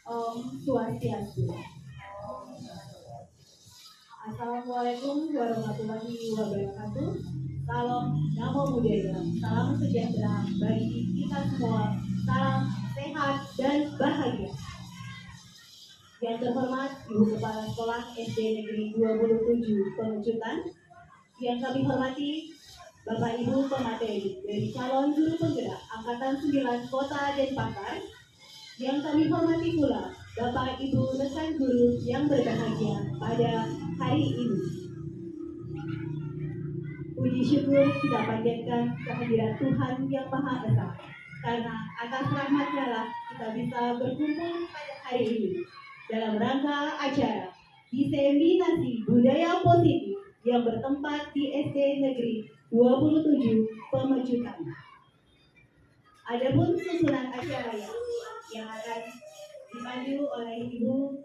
Om Swastiastu. Assalamualaikum warahmatullahi wabarakatuh. Salam Namo Buddhaya. Salam sejahtera bagi kita semua. Salam sehat dan bahagia. Yang terhormat Ibu Kepala Sekolah SD Negeri 27 Pengecutan. Yang kami hormati Bapak Ibu pemateri dari calon guru penggerak Angkatan 9 Kota Denpasar. Yang kami hormati pula Bapak Ibu rekan guru yang berbahagia pada hari ini. Puji syukur kita panjatkan kehadiran Tuhan Yang Maha Esa, karena atas rahmat-Nya lah kita bisa berkumpul pada hari ini dalam rangka acara diseminasi budaya positif yang bertempat di SD Negeri 27 Pemecutan. Adapun susunan acara yang akan dipandu oleh Ibu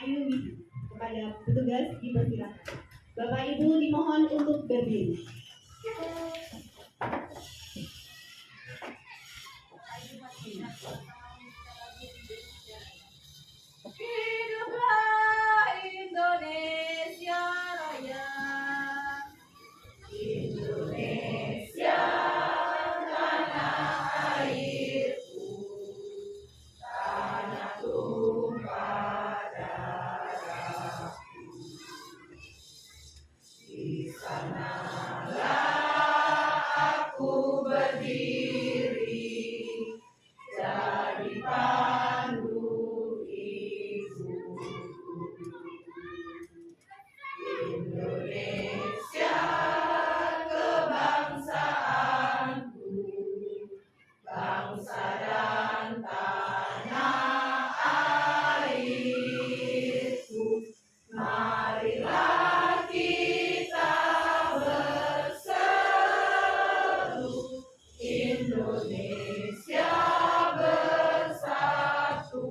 Ayu Misi, kepada petugas dipersilakan. Bapak Ibu dimohon untuk berdiri. Hiduplah Indonesia Raya. Indonesia tanah airku, tanah tumpah darahku. Di sanalah aku berdiri, jadi pandu ibu. Indonesia kebangsaanku, bangsa dan tanah airku. Marilah kita berseru, Indonesia bersatu.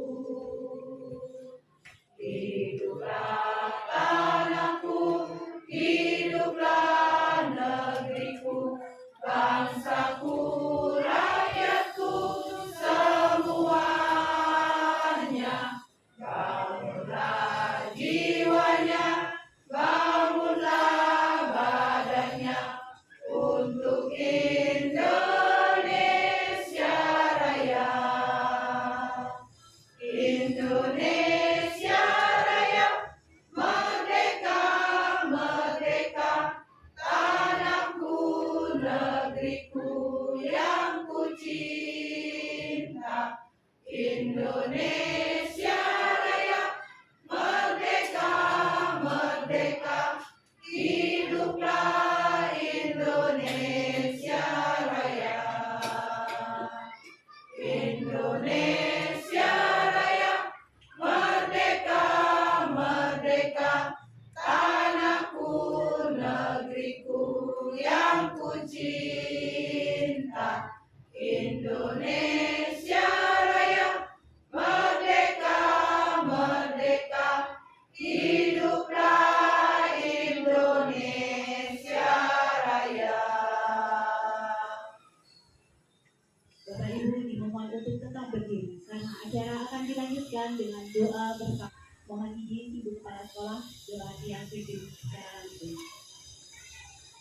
Hiduplah tanahku, hiduplah negeriku, bangsaku, rakyatku, semuanya. Bangunlah jiwanya, bangunlah badannya, untuk Indonesia Raya. Indonesia Raya, merdeka, merdeka, tanahku, negeriku yang ku cinta. Indonesia Raya, merdeka, merdeka, hiduplah Indonesia Raya. Indonesia Raya, merdeka, merdeka, tanahku, negeriku yang ku cinta. Indonesia Raya, merdeka, merdeka, hiduplah Indonesia Raya. Bapak Ibu dimohon untuk tetap berdiri, karena acara akan dilanjutkan dengan doa bersama. Mohon izin Ibu Kepala Sekolah doa yang pimpin secara langsung.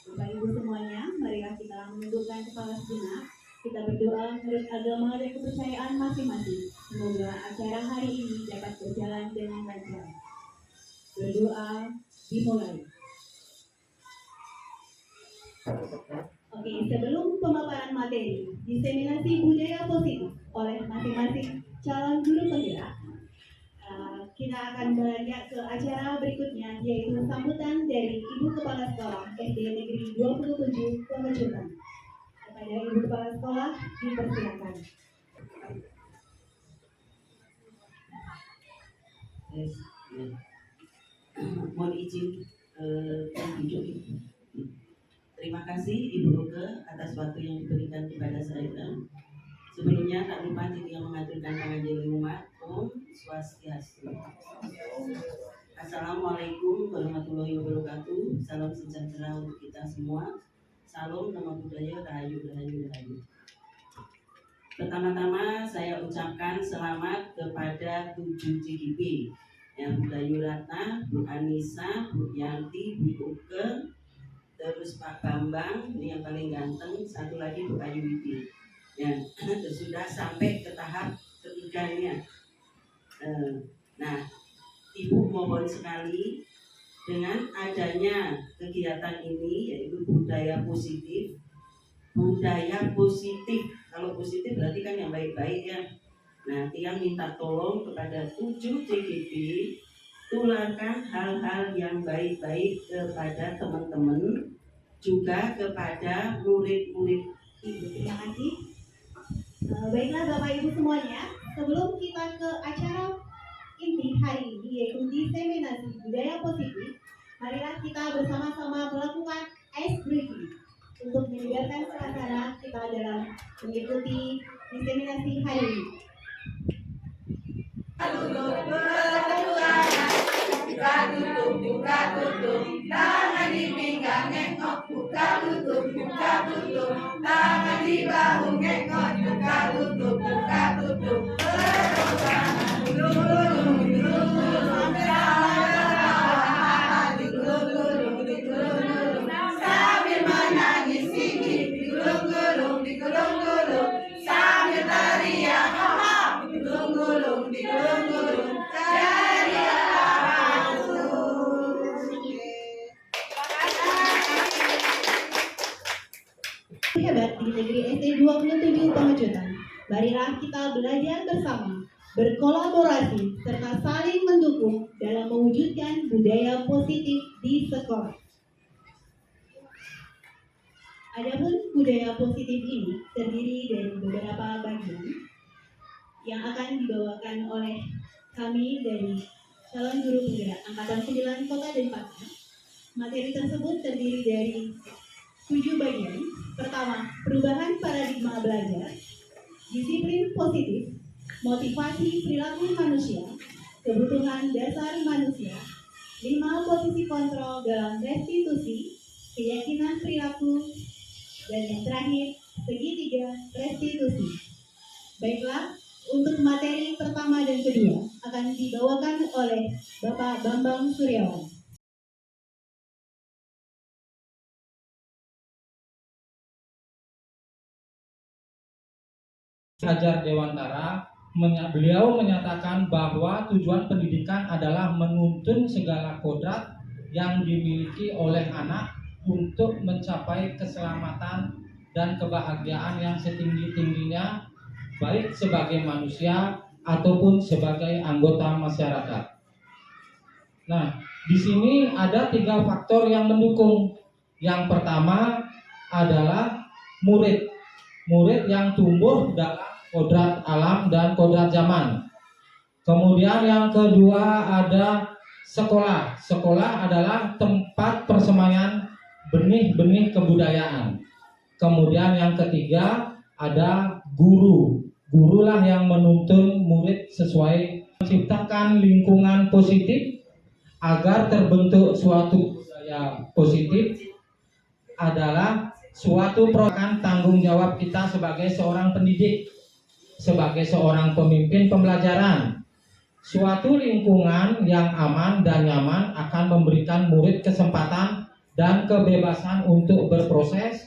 Bapak Ibu semuanya, marilah kita menundukkan kepala sejenak. Kita berdoa menurut agama dan kepercayaan masing-masing. Semoga acara hari ini dapat berjalan dengan lancar. Berdoa dimulai. Oke, sebelum pemaparan materi diseminasi budaya positif oleh masing-masing calon guru penggerak, kita akan beranjak ke acara berikutnya, yaitu sambutan dari Ibu Kepala Sekolah SD Negeri 27 Pemecutan. Kepada Ibu Kepala Sekolah dipersilakan. Mohon izin duduk. Terima kasih Ibu Roke atas waktu yang diberikan kepada saya. Sebelumnya tak lupa Titia mengaturkan pengajian umat. Om Swastiastu. Assalamualaikum warahmatullahi wabarakatuh. Salam sejahtera untuk kita semua. Salam Namo Buddhaya, Rahayu, Rahayu, Rahayu. Pertama-tama saya ucapkan selamat kepada 7 CGP, Bu Dayu Ratna, Bu Anissa, Bu Yanti, Bu Uke, terus Pak Bambang, ini yang paling ganteng, satu lagi Bu Ayu Widi. Ya, sudah sampai ke tahap ketiganya. Nah, Ibu mohon sekali dengan adanya kegiatan ini, yaitu budaya positif. Budaya positif, kalau positif berarti kan yang baik-baik ya. Nah, Tiang minta tolong kepada 7 CGP, tularkan hal-hal yang baik-baik kepada teman-teman, juga kepada murid-murid. Terima kasih. Baiklah Bapak Ibu semuanya, sebelum kita ke acara inti hari ini, yaitu diseminasi budaya positif, marilah kita bersama-sama melakukan ice breaking untuk menyegarkan suasana kita dalam mengikuti diseminasi hari ini. Buka tutup, tangan di pinggang nengok, buka tutup, tangan di bahu nengok, buka tutup, sambil menangis tinggi, digulung-gulung, sambil teriak, digulung-gulung, jadi Hebat di negeri SD 27 Pengecutan. Marilah kita belajar bersama, berkolaborasi, serta saling mendukung dalam mewujudkan budaya positif di sekolah. Adapun budaya positif ini terdiri dari beberapa bagian yang akan dibawakan oleh kami dari calon guru penggerak Angkatan 9 Kota Denpasar. Materi tersebut terdiri dari 7 bagian. Pertama, perubahan paradigma belajar, disiplin positif, motivasi perilaku manusia, kebutuhan dasar manusia, 5 posisi kontrol dalam restitusi, keyakinan perilaku, dan yang terakhir, segitiga restitusi. Baiklah, untuk materi pertama dan kedua akan dibawakan oleh Bapak Bambang Suryawan. Hajar Dewantara, beliau menyatakan bahwa tujuan pendidikan adalah menuntun segala kodrat yang dimiliki oleh anak untuk mencapai keselamatan dan kebahagiaan yang setinggi-tingginya, baik sebagai manusia ataupun sebagai anggota masyarakat. Nah, di sini ada 3 faktor yang mendukung. Yang pertama adalah murid yang tumbuh dalam kodrat alam dan kodrat zaman. Kemudian yang kedua ada sekolah. Sekolah adalah tempat persemaian benih-benih kebudayaan. Kemudian yang ketiga ada guru. Gurulah yang menuntun murid sesuai menciptakan lingkungan positif agar terbentuk suatu budaya positif adalah suatu program tanggung jawab kita sebagai seorang pendidik, sebagai seorang pemimpin pembelajaran. Suatu lingkungan yang aman dan nyaman akan memberikan murid kesempatan dan kebebasan untuk berproses,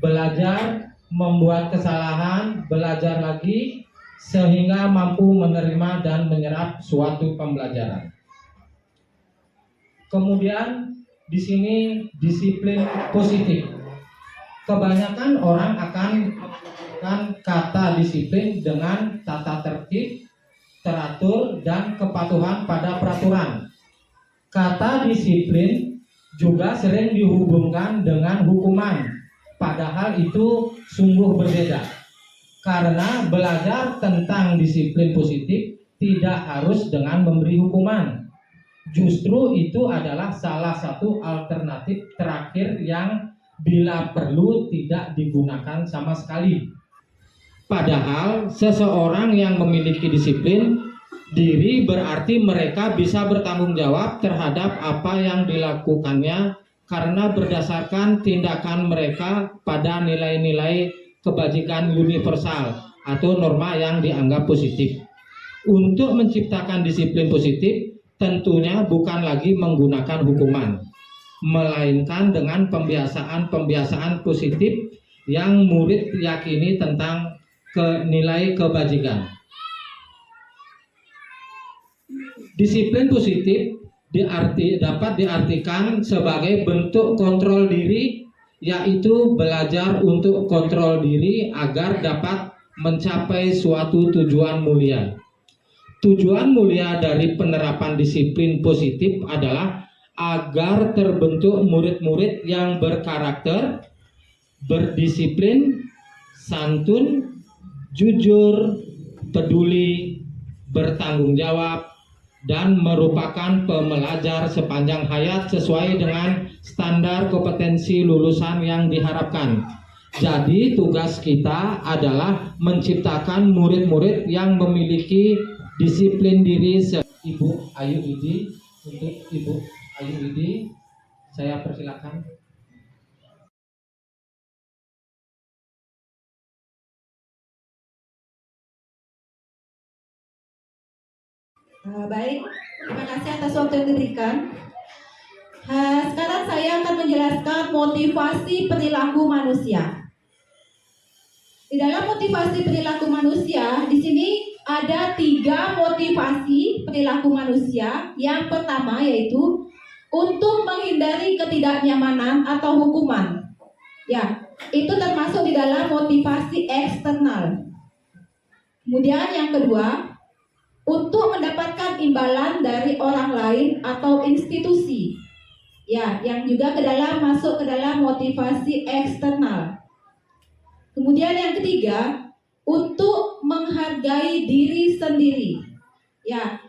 belajar, membuat kesalahan, belajar lagi, sehingga mampu menerima dan menyerap suatu pembelajaran. Kemudian di sini disiplin positif. Kebanyakan orang akan menggunakan kata disiplin dengan tata tertib, teratur, dan kepatuhan pada peraturan. Kata disiplin juga sering dihubungkan dengan hukuman, padahal itu sungguh berbeda. Karena belajar tentang disiplin positif tidak harus dengan memberi hukuman. Justru itu adalah salah satu alternatif terakhir yang bila perlu tidak digunakan sama sekali. Padahal seseorang yang memiliki disiplin diri berarti mereka bisa bertanggung jawab terhadap apa yang dilakukannya karena berdasarkan tindakan mereka pada nilai-nilai kebajikan universal atau norma yang dianggap positif. Untuk menciptakan disiplin positif tentunya bukan lagi menggunakan hukuman, melainkan dengan pembiasaan positif yang murid yakini tentang nilai kebajikan. Disiplin positif dapat diartikan sebagai bentuk kontrol diri, yaitu belajar untuk kontrol diri agar dapat mencapai suatu tujuan mulia. Tujuan mulia dari penerapan disiplin positif adalah agar terbentuk murid-murid yang berkarakter, berdisiplin, santun, jujur, peduli, bertanggung jawab, dan merupakan pembelajar sepanjang hayat sesuai dengan standar kompetensi lulusan yang diharapkan. Jadi tugas kita adalah menciptakan murid-murid yang memiliki disiplin diri. Ibu Ayu Widi, untuk Ibu Ayu Widi saya persilakan. Baik, terima kasih atas waktu yang diberikan. Sekarang saya akan menjelaskan motivasi perilaku manusia. Di dalam motivasi perilaku manusia, di sini ada 3 motivasi perilaku manusia. Yang pertama yaitu untuk menghindari ketidaknyamanan atau hukuman. Ya, itu termasuk di dalam motivasi eksternal. Kemudian yang kedua, untuk mendapatkan imbalan dari orang lain atau institusi. Ya, yang juga masuk ke dalam motivasi eksternal. Kemudian yang ketiga, untuk menghargai diri sendiri. Ya,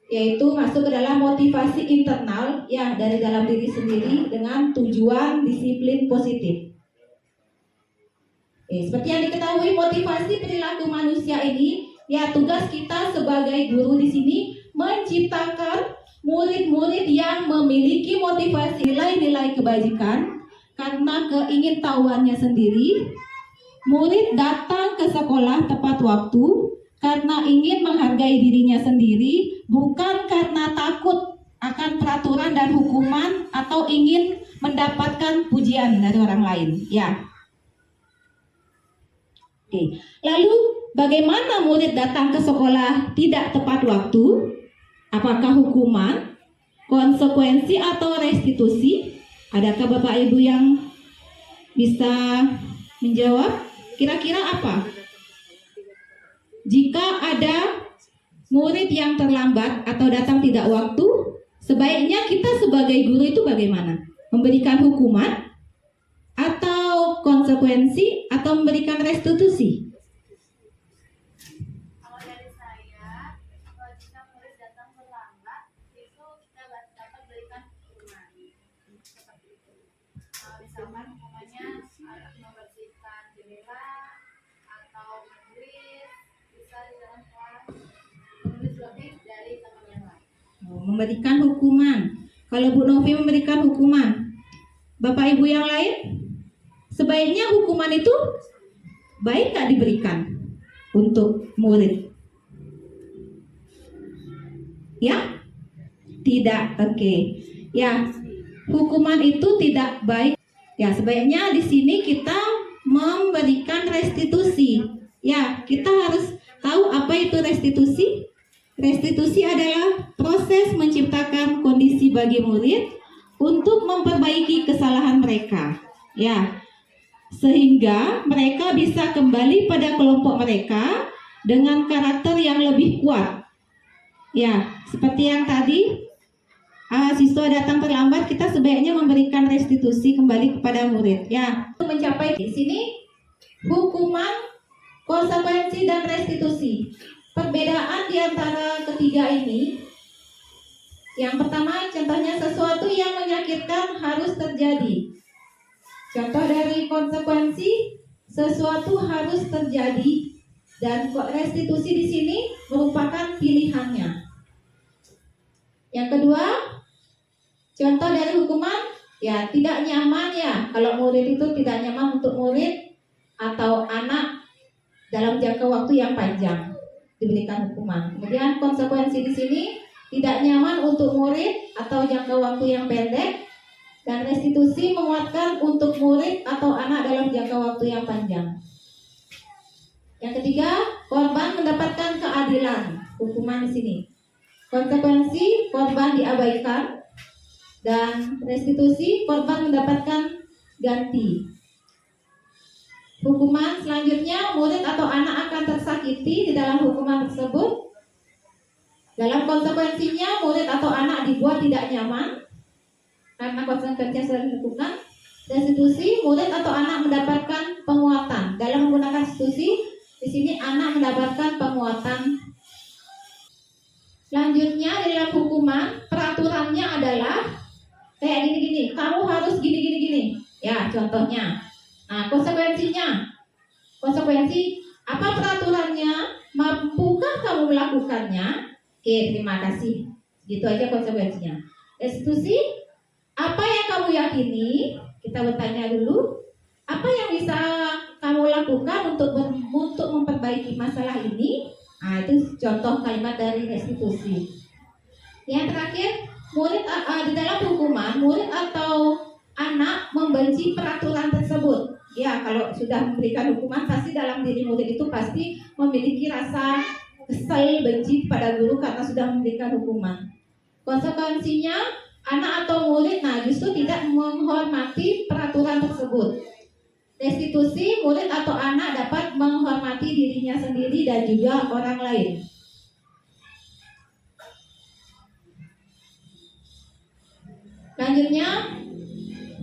yaitu masuk ke dalam motivasi internal, ya, dari dalam diri sendiri dengan tujuan disiplin positif. Seperti yang diketahui, motivasi perilaku manusia ini, ya, tugas kita sebagai guru di sini menciptakan murid-murid yang memiliki motivasi nilai-nilai kebajikan karena keingintahuannya sendiri. Murid datang ke sekolah tepat waktu karena ingin menghargai dirinya sendiri, bukan karena takut akan peraturan dan hukuman atau ingin mendapatkan pujian dari orang lain. Ya. Oke. Lalu bagaimana murid datang ke sekolah tidak tepat waktu? Apakah hukuman, konsekuensi atau restitusi? Adakah Bapak Ibu yang bisa menjawab? Kira-kira apa? Jika ada murid yang terlambat atau datang tidak waktu, sebaiknya kita sebagai guru itu bagaimana? Memberikan hukuman atau konsekuensi atau memberikan restitusi? Kalau dari saya, jika murid datang terlambat, itu kita dapat berikan hukuman. Seperti itu. Misalkan hukumannya membersihkan jendela atau menulis, bisa di dalam kelas menulis lebih dari teman yang lain. Memberikan hukuman. Kalau Bu Novi memberikan hukuman, Bapak Ibu yang lain, sebaiknya hukuman itu baik nggak diberikan untuk murid? Ya? Tidak. Oke. Ya, hukuman itu tidak baik. Ya, sebaiknya di sini kita memberikan restitusi. Ya, kita harus tahu apa itu restitusi. Restitusi adalah proses menciptakan kondisi bagi murid untuk memperbaiki kesalahan mereka. Ya, sehingga mereka bisa kembali pada kelompok mereka dengan karakter yang lebih kuat. Ya, seperti yang tadi, siswa datang terlambat, kita sebaiknya memberikan restitusi kembali kepada murid. Ya, untuk mencapai di sini hukuman, konsekuensi dan restitusi. Perbedaan di antara ketiga ini, yang pertama, contohnya sesuatu yang menyakitkan harus terjadi. Contoh dari konsekuensi, sesuatu harus terjadi, dan restitusi di sini merupakan pilihannya. Yang kedua, contoh dari hukuman, ya tidak nyaman ya. Kalau murid itu tidak nyaman untuk murid atau anak dalam jangka waktu yang panjang diberikan hukuman. Kemudian konsekuensi di sini tidak nyaman untuk murid atau jangka waktu yang pendek, dan restitusi menguatkan untuk murid atau anak dalam jangka waktu yang panjang. Yang ketiga, korban mendapatkan keadilan. Hukuman di sini. Konsekuensi korban diabaikan, dan restitusi korban mendapatkan ganti. Hukuman selanjutnya, murid atau anak akan tersakiti di dalam hukuman tersebut. Dalam konsekuensinya, murid atau anak dibuat tidak nyaman karena konsekuensi yang sudah ditentukan. Restitusi, murid atau anak mendapatkan penguatan. Dalam menggunakan restitusi, di sini anak mendapatkan penguatan. Selanjutnya di dalam hukuman, peraturannya adalah kayak gini-gini. Kamu harus gini-gini-gini. Ya, contohnya. Nah, konsekuensi apa peraturannya? Mampukah kamu melakukannya? Oke, terima kasih. Gitu aja konsekuensinya. Restitusi, apa yang kamu yakini? Kita bertanya dulu. Apa yang bisa kamu lakukan untuk memperbaiki masalah ini? Nah, itu contoh kalimat dari restitusi. Yang terakhir, murid di dalam hukuman, murid atau anak membenci peraturan tersebut. Ya, kalau sudah memberikan hukuman, pasti dalam diri murid itu pasti memiliki rasa kesal, benci pada guru karena sudah memberikan hukuman. Konsekuensinya, anak atau murid justru tidak menghormati peraturan tersebut. Restitusi, murid atau anak dapat menghormati dirinya sendiri dan juga orang lain. Selanjutnya,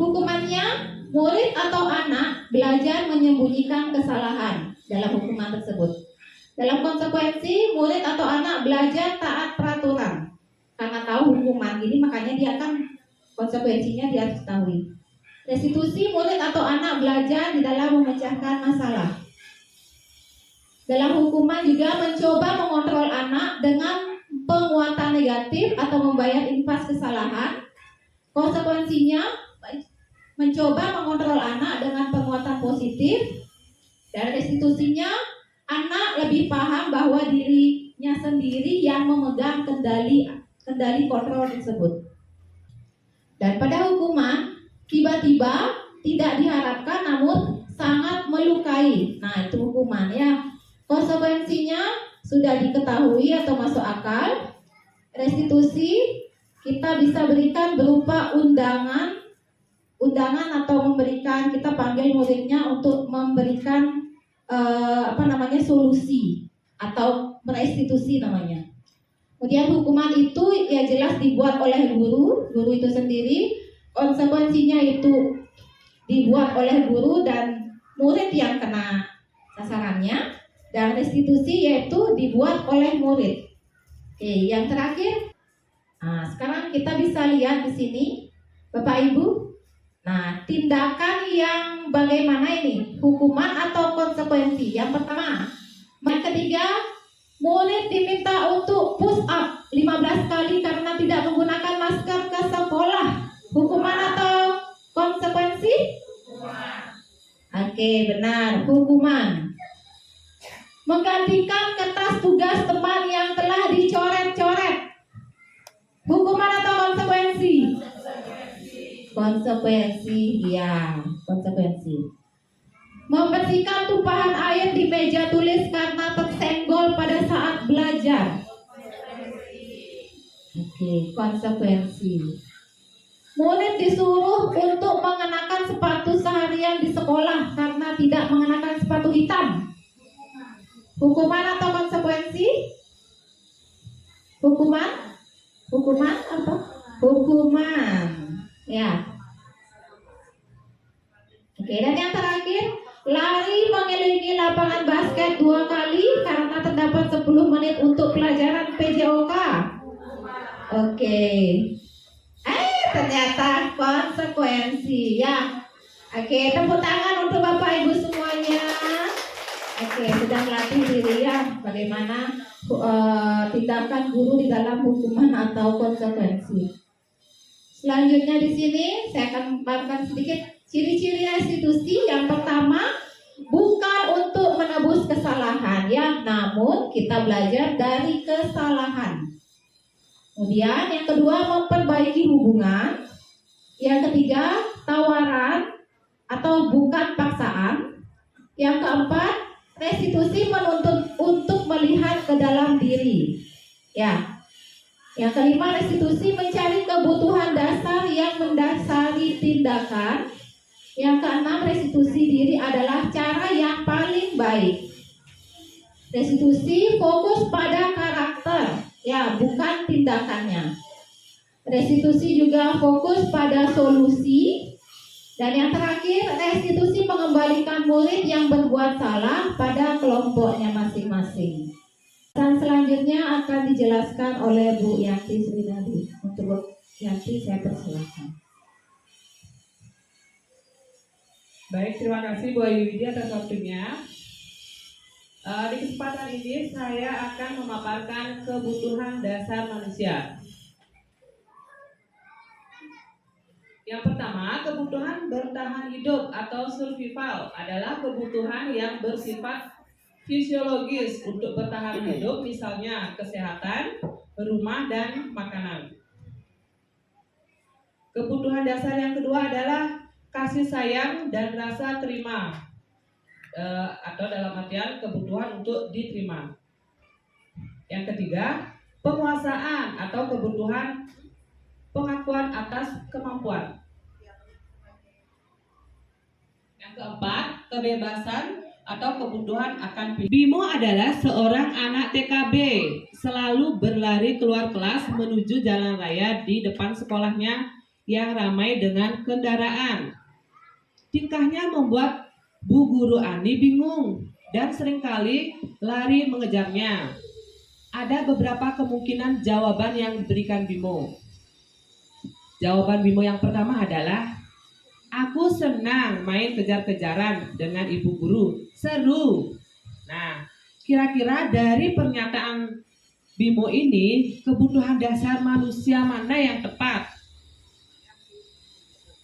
hukumannya, murid atau anak belajar menyembunyikan kesalahan dalam hukuman tersebut. Dalam konsekuensi, murid atau anak belajar taat peraturan. Karena tahu hukuman ini, makanya dia akan konsekuensinya dia harus ketahui. Restitusi, murid atau anak belajar di dalam memecahkan masalah. Dalam hukuman juga mencoba mengontrol anak dengan penguatan negatif atau membayar impas kesalahan. Konsekuensinya mencoba mengontrol anak dengan penguatan positif, dan restitusinya anak lebih paham bahwa dirinya sendiri yang memegang kendali kontrol tersebut. Dan pada hukuman tiba-tiba tidak diharapkan namun sangat melukai. Nah, itu hukuman ya. Konsekuensinya sudah diketahui atau masuk akal. Restitusi kita bisa berikan berupa undangan atau memberikan, kita panggil muridnya untuk memberikan solusi atau merestitusi namanya. Kemudian hukuman itu ya jelas dibuat oleh guru itu sendiri. Konsekuensinya itu dibuat oleh guru dan murid yang kena sasarannya, dan restitusi yaitu dibuat oleh murid. Oke, yang terakhir, sekarang kita bisa lihat di sini, Bapak Ibu. Nah, tindakan yang bagaimana ini? Hukuman atau konsekuensi? Yang pertama. Yang ketiga, murid diminta untuk push up 15 kali karena tidak menggunakan masker ke sekolah. Hukuman atau konsekuensi? Oke, benar, hukuman. Menggantikan kertas tugas teman yang telah dicoret-coret. Hukuman atau konsekuensi? Konsekuensi, ya, konsekuensi. Membersihkan tumpahan air di meja tulis karena tersenggol pada saat belajar. Oke, konsekuensi. Murid disuruh untuk mengenakan sepatu seharian di sekolah karena tidak mengenakan sepatu hitam. Hukuman atau konsekuensi? Hukuman? Hukuman apa? Hukuman. Ya. Oke, dan yang terakhir, lari mengelilingi lapangan basket 2 kali karena terdapat 10 menit untuk pelajaran PJOK. Oke. Ternyata konsekuensi ya. Oke, tepuk tangan untuk Bapak Ibu semuanya. Oke, sudah melatih diri ya bagaimana tindakan guru di dalam hukuman atau konsekuensi. Selanjutnya di sini saya akan memaparkan sedikit ciri-ciri restitusi. Yang pertama, bukan untuk menebus kesalahan. kita belajar dari kesalahan. Kemudian yang kedua, memperbaiki hubungan. Yang ketiga, tawaran atau bukan paksaan. Yang keempat, restitusi menuntut untuk melihat ke dalam diri. Ya. Yang kelima, restitusi mencari kebutuhan dasar yang mendasari tindakan. Yang keenam, restitusi diri adalah cara yang paling baik. Restitusi fokus pada karakter, ya, bukan tindakannya. Restitusi juga fokus pada solusi. Dan yang terakhir, restitusi mengembalikan murid yang berbuat salah pada kelompoknya masing-masing. Dan selanjutnya akan dijelaskan oleh Bu Yanti Srinadi. Untuk Bu Yanti saya persilakan. Baik, terima kasih Bu Ayu Widya atas waktunya. Di kesempatan ini saya akan memaparkan kebutuhan dasar manusia. Yang pertama, kebutuhan bertahan hidup atau survival adalah kebutuhan yang bersifat fisiologis untuk bertahan hidup, misalnya kesehatan, rumah, dan makanan. Kebutuhan dasar yang kedua adalah kasih sayang dan rasa terima, atau dalam artian kebutuhan untuk diterima. Yang ketiga, penguasaan atau kebutuhan pengakuan atas kemampuan. Yang keempat, kebebasan atau kebutuhan akan pilihan. Bimo adalah seorang anak TKB, selalu berlari keluar kelas menuju jalan raya di depan sekolahnya yang ramai dengan kendaraan. Tingkahnya membuat Bu Guru Ani bingung dan seringkali lari mengejarnya. Ada beberapa kemungkinan jawaban yang diberikan Bimo. Jawaban Bimo yang pertama adalah, aku senang main kejar-kejaran dengan ibu guru, seru. Nah, kira-kira dari pernyataan Bimo ini, kebutuhan dasar manusia mana yang tepat?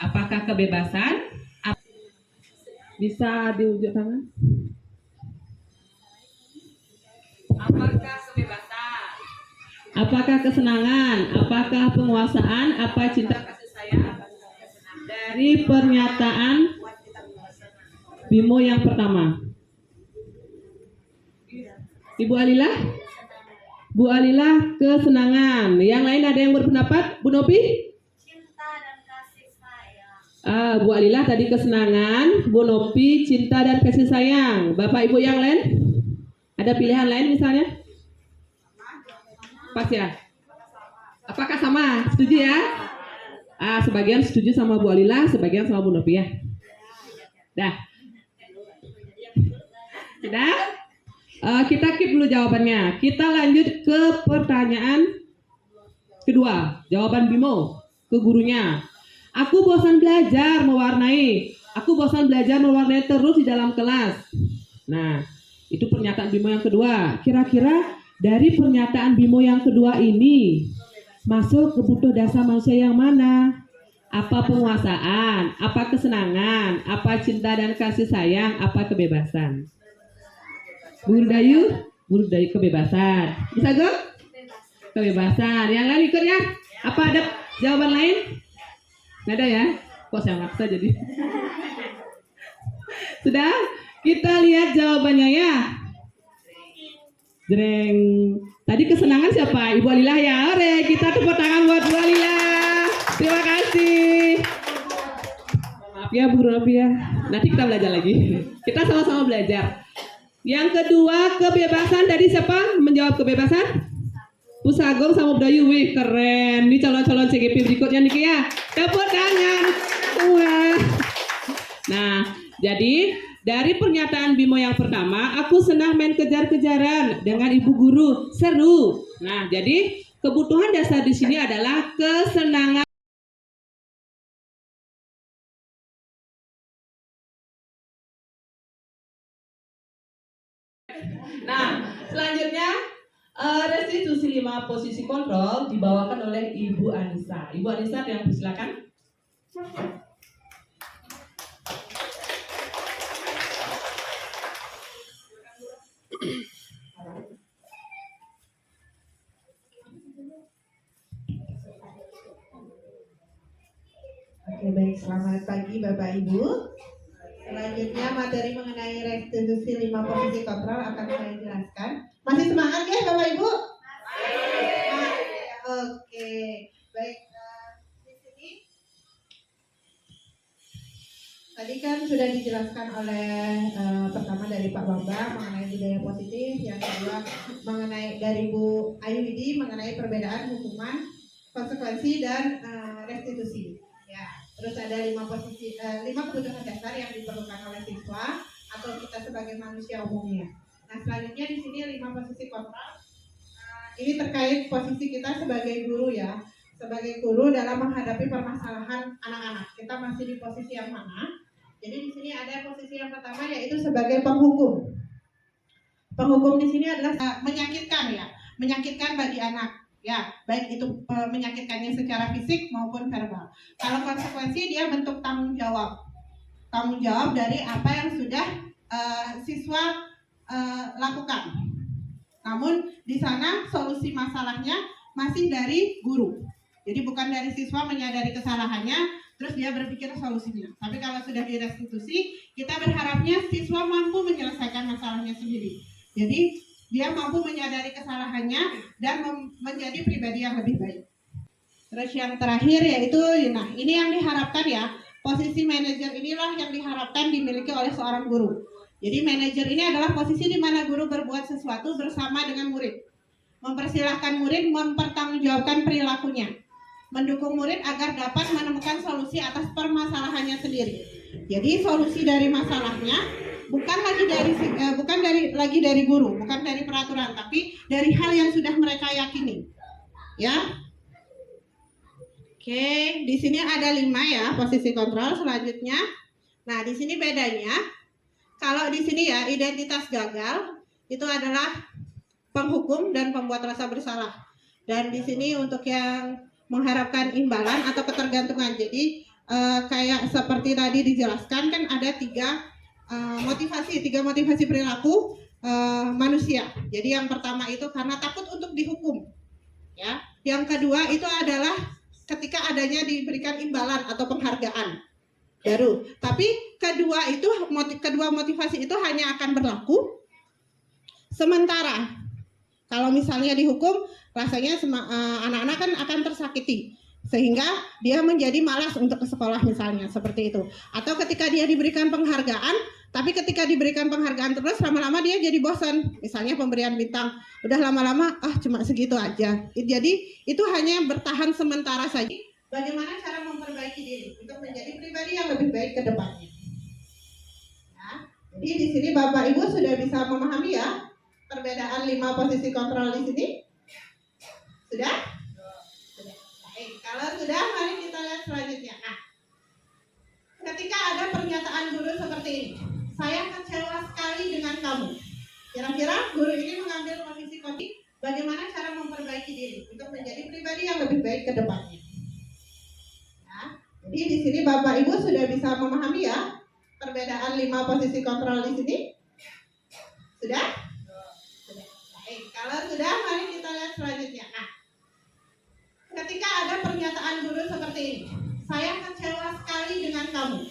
Apakah kebebasan? Bisa diunjuk tangan? Apakah kebebasan? Apakah kesenangan? Apakah penguasaan? Apa cinta kasih sayang? Dari pernyataan Bimo yang pertama. Ibu Alilah? Bu Alilah, kesenangan. Yang lain ada yang berpendapat? Bu Nopi? Bu Alilah tadi kesenangan, Bu Nopi cinta dan kasih sayang. Bapak Ibu yang lain? Ada pilihan lain misalnya? Pas ya? Apakah sama? Setuju ya? Sebagian setuju sama Bu Alilah, sebagian sama Bu Nopi ya. Dah. Sudah? Kita keep dulu jawabannya. Kita lanjut ke pertanyaan kedua. Jawaban Bimo ke gurunya. Aku bosan belajar mewarnai. Aku bosan belajar mewarnai terus di dalam kelas. Nah, itu pernyataan Bimo yang kedua. Kira-kira dari pernyataan Bimo yang kedua ini masuk kebutuhan dasar manusia yang mana? Apa penguasaan? Apa kesenangan? Apa cinta dan kasih sayang? Apa kebebasan? Burudayu kebebasan. Bisa go? Kebebasan. Yang lain ikut ya? Apa ada jawaban lain? Nggak ada ya? Kok saya maksa jadi? Sudah? Kita lihat jawabannya ya. Jreng. Tadi kesenangan siapa? Ibu Alilah ya. Ore, kita tepuk tangan buat Bu Alilah. Terima kasih. Maaf ya Bu Robi ya. Nanti kita belajar lagi. Kita sama-sama belajar. Yang kedua, kebebasan. Tadi siapa menjawab kebebasan? Pusagong sama Budayu. Wih, keren. Ini calon-calon CGP berikutnya nih ya. Tepuk tangan. Wah. Nah, jadi dari pernyataan Bimo yang pertama, aku senang main kejar-kejaran dengan ibu guru, seru. Nah, jadi kebutuhan dasar di sini adalah kesenangan. Nah, selanjutnya restitusi 5 posisi kontrol dibawakan oleh Ibu Anissa. Ibu Anissa yang silakan. Oke, baik, selamat pagi Bapak Ibu. Selanjutnya materi mengenai restitusi 5 posisi kontrol akan saya jelaskan. Masih semangat ya Bapak Ibu? Oke, baik. Di sini tadi kan sudah dijelaskan oleh pertama dari Pak Bambang mengenai budaya positif, yang kedua mengenai dari Bu Ayudi mengenai perbedaan hukuman, konsekuensi dan restitusi. Ya, terus ada 5 kebutuhan dasar yang diperlukan oleh siswa atau kita sebagai manusia umumnya. Nah, selanjutnya di sini 5 posisi kontrol. Ini terkait posisi kita sebagai guru ya, sebagai guru dalam menghadapi permasalahan anak-anak. Kita masih di posisi yang mana? Jadi di sini ada posisi yang pertama yaitu sebagai penghukum. Penghukum di sini adalah menyakitkan ya, menyakitkan bagi anak. Ya, baik itu menyakitkannya secara fisik maupun verbal. Kalau konsekuensi dia bentuk tanggung jawab dari apa yang sudah siswa lakukan. Namun di sana solusi masalahnya masih dari guru. Jadi bukan dari siswa menyadari kesalahannya, terus dia berpikir solusinya. Tapi kalau sudah direstitusi, kita berharapnya siswa mampu menyelesaikan masalahnya sendiri. Jadi dia mampu menyadari kesalahannya dan menjadi pribadi yang lebih baik. Terus yang terakhir yaitu, nah ini yang diharapkan ya, posisi manajer inilah yang diharapkan dimiliki oleh seorang guru. Jadi manajer ini adalah posisi di mana guru berbuat sesuatu bersama dengan murid. Mempersilahkan murid mempertanggungjawabkan perilakunya. Mendukung murid agar dapat menemukan solusi atas permasalahannya sendiri. Jadi solusi dari masalahnya bukan lagi dari guru, bukan dari peraturan, tapi dari hal yang sudah mereka yakini. Ya. Oke, di sini ada 5 ya posisi kontrol selanjutnya. Nah, di sini bedanya. Kalau di sini ya identitas gagal itu adalah penghukum dan pembuat rasa bersalah. Dan di sini untuk yang mengharapkan imbalan atau ketergantungan. Jadi kayak seperti tadi dijelaskan kan ada 3 motivasi perilaku manusia. Jadi yang pertama itu karena takut untuk dihukum. Ya. Yang kedua itu adalah ketika adanya diberikan imbalan atau penghargaan. Baru. Tapi kedua motivasi itu hanya akan berlaku sementara. Kalau misalnya dihukum, rasanya anak-anak kan akan tersakiti, sehingga dia menjadi malas untuk ke sekolah misalnya, seperti itu. Atau ketika dia diberikan penghargaan, tapi ketika diberikan penghargaan terus, lama-lama dia jadi bosan. Misalnya pemberian bintang, udah lama-lama cuma segitu aja. Jadi itu hanya bertahan sementara saja. Bagaimana cara memperbaiki diri untuk menjadi pribadi yang lebih baik ke depannya? Nah, jadi di sini Bapak Ibu sudah bisa memahami ya perbedaan 5 posisi kontrol di sini? Sudah? Baik, kalau sudah mari kita lihat selanjutnya. Nah, ketika ada pernyataan guru seperti ini, saya kecewa sekali dengan kamu. Kira-kira guru ini mengambil posisi kontrol. Bagaimana cara memperbaiki diri untuk menjadi pribadi yang lebih baik ke depannya? Jadi di sini Bapak Ibu sudah bisa memahami ya perbedaan 5 posisi kontrol di sini? Sudah? Sudah. Baik, kalau sudah mari kita lihat selanjutnya. Nah, ketika ada pernyataan guru seperti ini, saya kecewa sekali dengan kamu.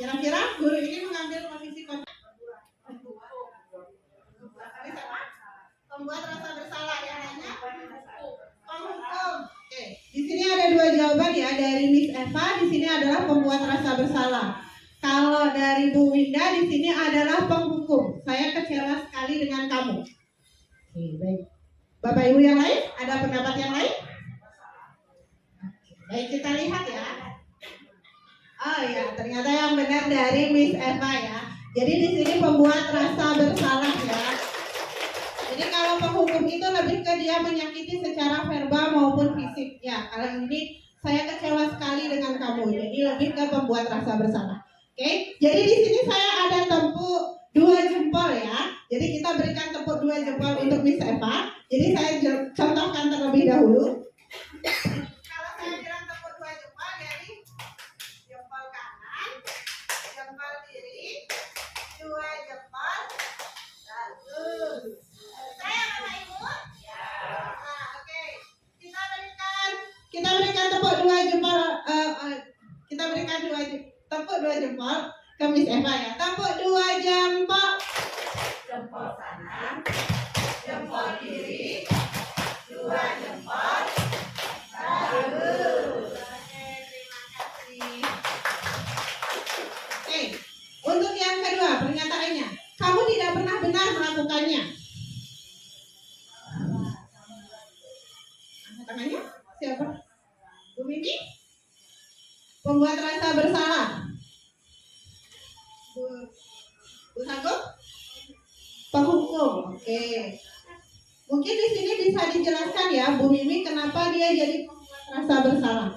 Kira-kira guru ini mengambil posisi kontrol. Membuat rasa bersalah yang hanya penghukum. Oke, di sini ada 2 jawaban ya dari Miss Eva. Di sini adalah pembuat rasa bersalah. Kalau dari Bu Winda di sini adalah penghukum. Saya kecewa sekali dengan kamu. Oke, baik. Bapak Ibu yang lain, ada pendapat yang lain? Oke, baik, kita lihat ya. Oh ya, ternyata yang benar dari Miss Eva ya. Jadi di sini pembuat rasa bersalah ya. Jadi kalau penghukum itu lebih ke dia menyakiti secara verbal maupun fisik. Ya, kalau ini saya kecewa sekali dengan kamu. Jadi lebih ke pembuat rasa bersalah. Oke, jadi di sini saya ada tepuk 2 jempol ya. Jadi kita berikan tepuk 2 jempol untuk Miss Eva. Jadi saya contohkan terlebih dahulu. Kalau saya bilang tepuk 2 jempol, jadi jempol kanan, jempol kiri, 2 jempol, 1. Saya Bapak Ibu? Ya. Nah, oke. Kita berikan tepuk 2 jempol. Kita berikan berikan tepuk 2 jempol ke Miss Eva ya. Tepuk 2 jempol. Jempol kanan, jempol kiri, 2 jempol. Bagus. Oke, terima kasih. Oke, untuk yang kedua pernyataannya, kamu tidak pernah benar melakukannya. Angkat tangannya. Siapa? Bu Mimi? Pembuat rasa bersalah. Bu Sagung? Penghukum. Oke. Mungkin di sini bisa dijelaskan ya, Bu Mimi, kenapa dia jadi pembuat rasa bersalah.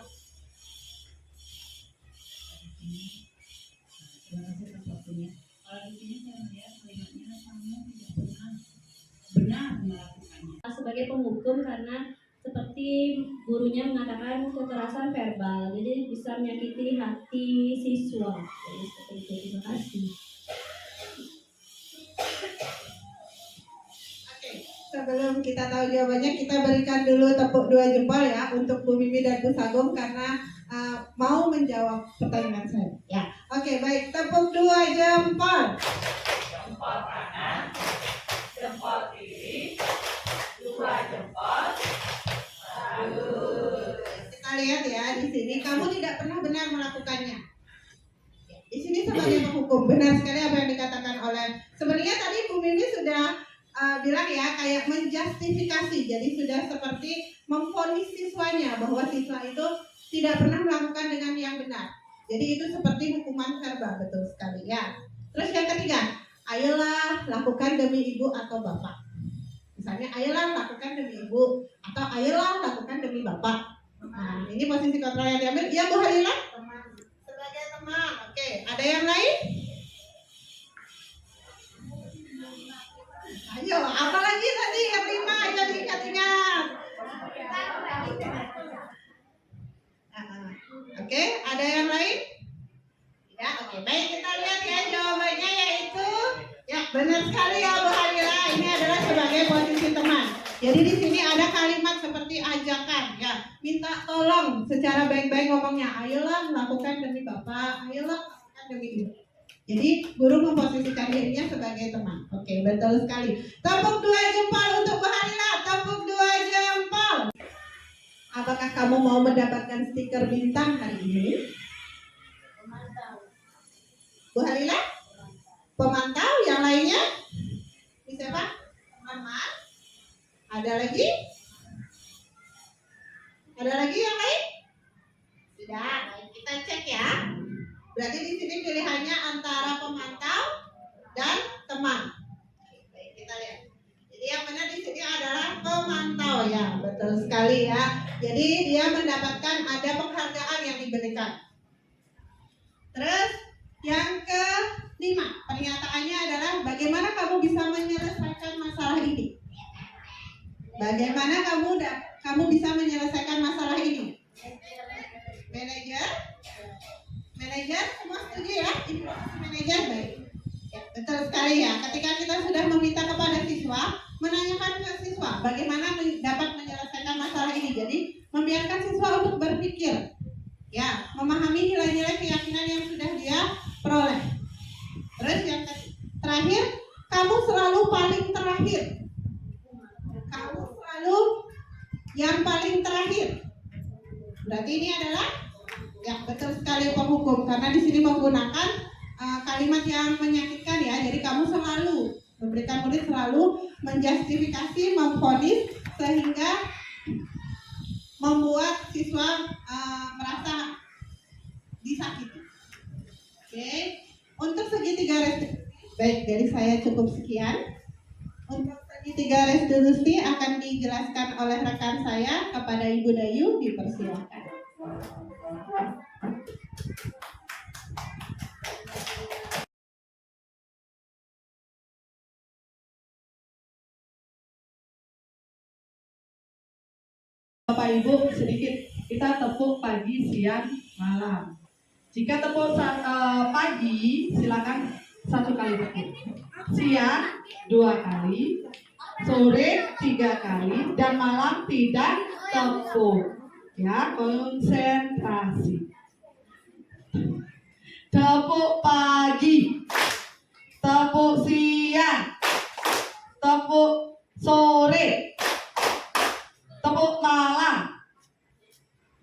Sebagai penghukum karena seperti gurunya mengatakan kekerasan verbal, jadi bisa menyakiti hati siswa. Jadi seperti itu. Terima kasih. Oke, sebelum kita tahu jawabannya, kita berikan dulu tepuk 2 jempol ya untuk Bu Mimi dan Bu Sagung karena mau menjawab pertanyaan saya. Ya, oke, baik, tepuk 2 jempol. Jempol kanan, jempol kiri, 2 jempol. Kita lihat ya di sini, kamu tidak pernah benar melakukannya. Di sini sebagai penghukum, benar sekali apa yang dikatakan oleh, sebenarnya tadi Bu Mimi sudah bilang ya, kayak menjustifikasi, jadi sudah seperti memvonis siswanya bahwa siswa itu tidak pernah melakukan dengan yang benar. Jadi itu seperti hukuman verbal, betul sekali ya. Terus yang ketiga, ayolah lakukan demi ibu atau bapak. Misalnya, ayolah lakukan demi ibu atau ayolah lakukan demi bapak. Nah, ini posisi kontrol yang diambil. Ya, Bu Halila? Sebagai teman. Oke, ada yang lain? Ayo, apalagi tadi yang 5 aja diingat-ingat. Oke, ada yang lain? Ya, oke. Baik, kita lihat ya jawabannya, yaitu ya, benar sekali ya Bu Halila. Ini adalah sebagai posisi teman. Jadi di sini ada kalimat seperti ajakan ya, minta tolong secara baik-baik ngomongnya. Ayolah lakukan demi bapak, ayolah lakukan demi ibu. Jadi guru memposisikan dirinya sebagai teman. Oke, betul sekali. Tepuk 2 jempol untuk Bu Halila. Tepuk 2 jempol. Apakah kamu mau mendapatkan stiker bintang hari ini? Bu Halila? Pemantau. Yang lainnya? Ini siapa? Teman. Ada lagi? Ada lagi yang lain? Tidak. Baik, kita cek ya. Berarti di sini pilihannya antara pemantau dan teman. Baik, kita lihat. Jadi yang benar di sini adalah pemantau ya, betul sekali ya. Jadi dia mendapatkan ada penghargaan yang diberikan. Terus yang ke-5, pernyataannya adalah bagaimana kamu bisa menyelesaikan masalah ini? Bagaimana kamu bisa menyelesaikan masalah ini? Manajer, semua setuju ya? Manajer, baik. Ya, betul sekali ya. Ketika kita sudah meminta kepada siswa, menanyakan ke siswa bagaimana dapat menyelesaikan masalah ini. Jadi membiarkan siswa untuk berpikir, ya, memahami nilai-nilai keyakinan yang sudah dia peroleh. Terus yang terakhir, kamu selalu paling terakhir. Kamu selalu yang paling terakhir. Berarti ini adalah ya, betul sekali penghukum karena di sini menggunakan kalimat yang menyakitkan ya. Jadi kamu selalu memberikan murid, selalu menjustifikasi, memvonis sehingga membuat siswa merasa disakiti. Oke, untuk segitiga restitusi, baik, dari saya cukup sekian. Untuk segitiga restitusi akan dijelaskan oleh rekan saya kepada Ibu Dayu, dipersilakan. Bapak Ibu, sedikit kita tepuk pagi, siang, malam. Jika tepuk pagi, silakan 1 kali tepuk. Siang 2 kali, sore 3 kali, dan malam tidak tepuk. Ya, konsentrasi. tepuk pagi, tepuk siang, tepuk sore, tepuk malam.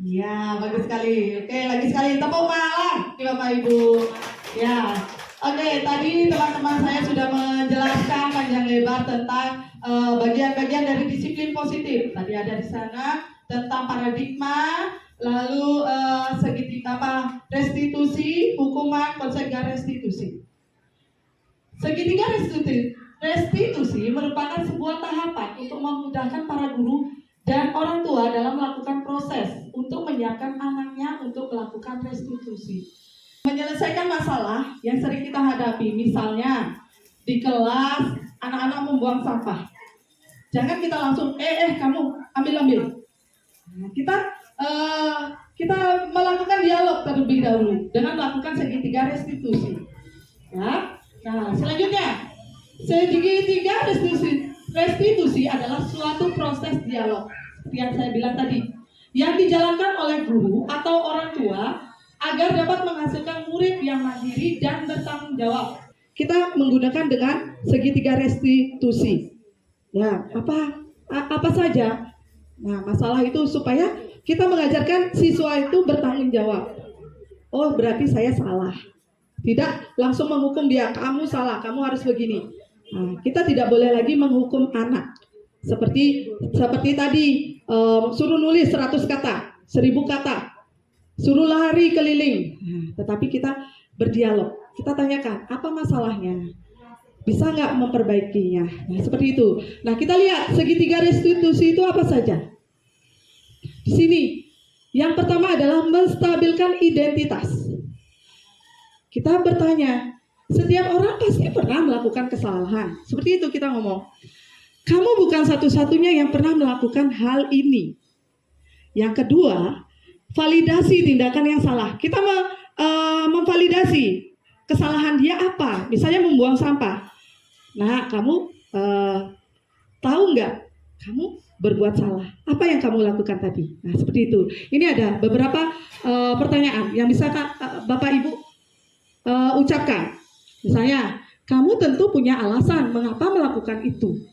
Ya, bagus sekali. Oke, lagi sekali tepuk malam, Bapak Ibu. Ya, oke. Tadi teman-teman saya sudah menjelaskan panjang lebar tentang bagian-bagian dari disiplin positif. Tadi ada di sana tentang paradigma, lalu restitusi, hukuman, konsep restitusi. Segitiga restitusi merupakan sebuah tahapan untuk memudahkan para guru dan orang tua dalam melakukan proses untuk menyiapkan anaknya untuk melakukan restitusi. Menyelesaikan masalah yang sering kita hadapi, misalnya di kelas anak-anak membuang sampah. Jangan kita langsung, kamu ambil. Kita melakukan dialog terlebih dahulu dengan melakukan segitiga restitusi. Ya. Nah, selanjutnya, segitiga restitusi adalah suatu proses dialog, seperti yang saya bilang tadi, yang dijalankan oleh guru atau orang tua agar dapat menghasilkan murid yang mandiri dan bertanggung jawab. Kita menggunakan dengan segitiga restitusi. Ya, apa saja? Nah, masalah itu supaya kita mengajarkan siswa itu bertanggung jawab. Oh, berarti saya salah. Tidak langsung menghukum dia, kamu salah, kamu harus begini. Nah, kita tidak boleh lagi menghukum anak. Seperti tadi, suruh nulis 100 kata, 1000 kata, suruh lari keliling. Nah, tetapi kita berdialog, kita tanyakan, apa masalahnya? Bisa nggak memperbaikinya? Nah, seperti itu. Nah, kita lihat segitiga restitusi itu apa saja. Di sini, yang pertama adalah menstabilkan identitas. Kita bertanya, setiap orang pasti pernah melakukan kesalahan. Seperti itu kita ngomong. Kamu bukan satu-satunya yang pernah melakukan hal ini. Yang kedua, validasi tindakan yang salah. Kita memvalidasi kesalahan dia apa. Misalnya membuang sampah. Nah, kamu tahu nggak? Kamu berbuat salah. Apa yang kamu lakukan tadi? Nah, seperti itu. Ini ada beberapa pertanyaan yang bisa Bapak Ibu ucapkan. Misalnya, kamu tentu punya alasan mengapa melakukan itu.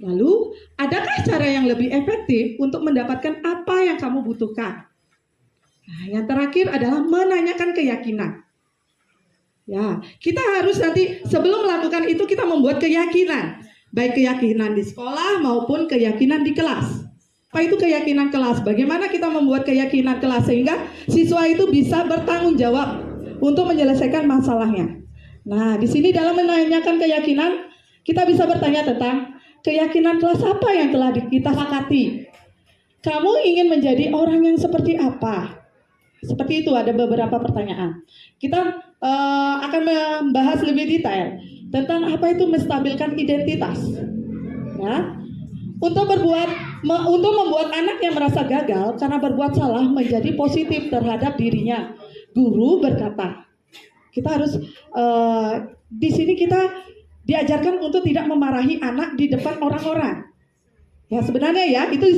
Lalu, adakah cara yang lebih efektif untuk mendapatkan apa yang kamu butuhkan? Nah, yang terakhir adalah menanyakan keyakinan. Ya, kita harus nanti sebelum melakukan itu kita membuat keyakinan. Baik keyakinan di sekolah maupun keyakinan di kelas. Apa itu keyakinan kelas? Bagaimana kita membuat keyakinan kelas sehingga siswa itu bisa bertanggung jawab untuk menyelesaikan masalahnya. Nah, di sini dalam menanyakan keyakinan, kita bisa bertanya tentang keyakinan kelas apa yang telah kita sepakati. Kamu ingin menjadi orang yang seperti apa? Seperti itu, ada beberapa pertanyaan. Kita akan membahas lebih detail tentang apa itu menstabilkan identitas. Ya. Untuk membuat anak yang merasa gagal karena berbuat salah menjadi positif terhadap dirinya. Guru berkata, kita harus di sini kita diajarkan untuk tidak memarahi anak di depan orang-orang. Ya, sebenarnya ya itu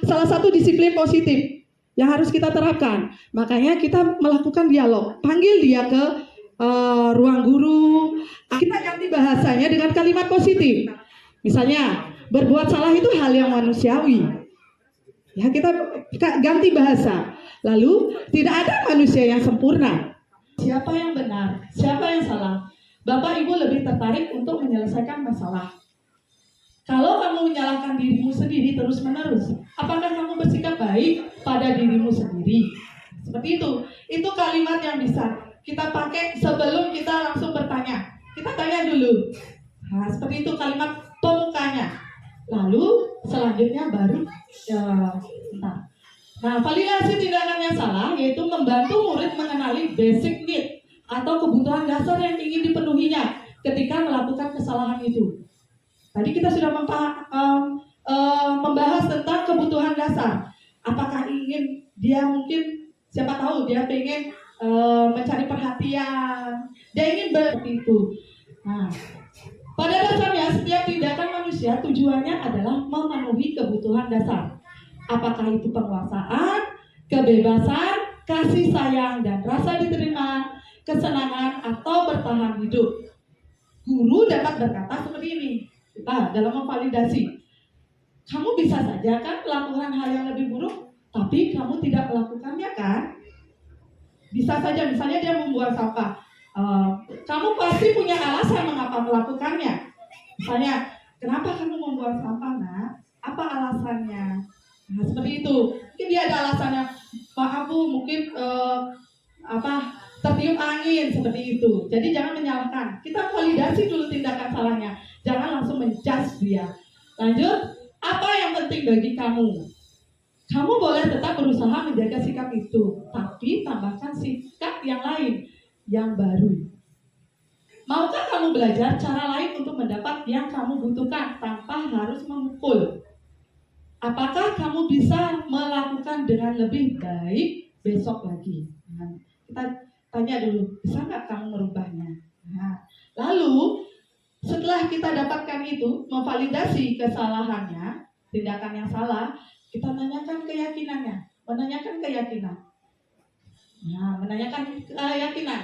salah satu disiplin positif yang harus kita terapkan. Makanya kita melakukan dialog, panggil dia ke ruang guru. Kita ganti bahasanya dengan kalimat positif. Misalnya, berbuat salah itu hal yang manusiawi. Ya, kita ganti bahasa. Lalu, tidak ada manusia yang sempurna. Siapa yang benar, siapa yang salah? Bapak Ibu lebih tertarik untuk menyelesaikan masalah. Kalau kamu menyalahkan dirimu sendiri terus-menerus, apakah kamu bersikap baik pada dirimu sendiri? Seperti itu. Itu kalimat yang bisa kita pakai sebelum kita langsung bertanya. Kita tanya dulu. Nah, seperti itu kalimat pemukanya. Lalu selanjutnya baru Nah, validasi tindakan yang salah yaitu membantu murid mengenali basic need atau kebutuhan dasar yang ingin dipenuhinya ketika melakukan kesalahan itu. Tadi kita sudah membahas tentang kebutuhan dasar. Apakah ingin dia mungkin, siapa tahu dia pengen mencari perhatian, dia ingin seperti itu. Nah, pada dasarnya setiap tindakan manusia tujuannya adalah memenuhi kebutuhan dasar. Apakah itu penguasaan, kebebasan, kasih sayang, dan rasa diterima, kesenangan atau bertahan hidup. Guru dapat berkata seperti ini, dalam memvalidasi. Kamu bisa saja kan melakukan hal yang lebih buruk, tapi kamu tidak melakukannya kan? Bisa saja, misalnya dia membuang sampah. Kamu pasti punya alasan mengapa melakukannya. Misalnya, kenapa kamu membuang sampah, nak? Apa alasannya? Nah, seperti itu. Mungkin dia ada alasannya. Maaf Bu, mungkin tertiup angin seperti itu. Jadi jangan menyalahkan. Kita validasi dulu tindakan salahnya. Jangan langsung menjudge dia. Lanjut, apa yang penting bagi kamu? Kamu boleh tetap berusaha menjaga sikap itu, tapi tambahkan sikap yang lain, yang baru. Maukah kamu belajar cara lain untuk mendapat yang kamu butuhkan tanpa harus memukul? Apakah kamu bisa melakukan dengan lebih baik besok lagi? Nah, kita tanya dulu, bisa nggak kamu merubahnya? Nah, lalu setelah kita dapatkan itu, memvalidasi kesalahannya, tindakan yang salah, kita tanyakan keyakinannya, menanyakan keyakinan. Nah, menanyakan keyakinan.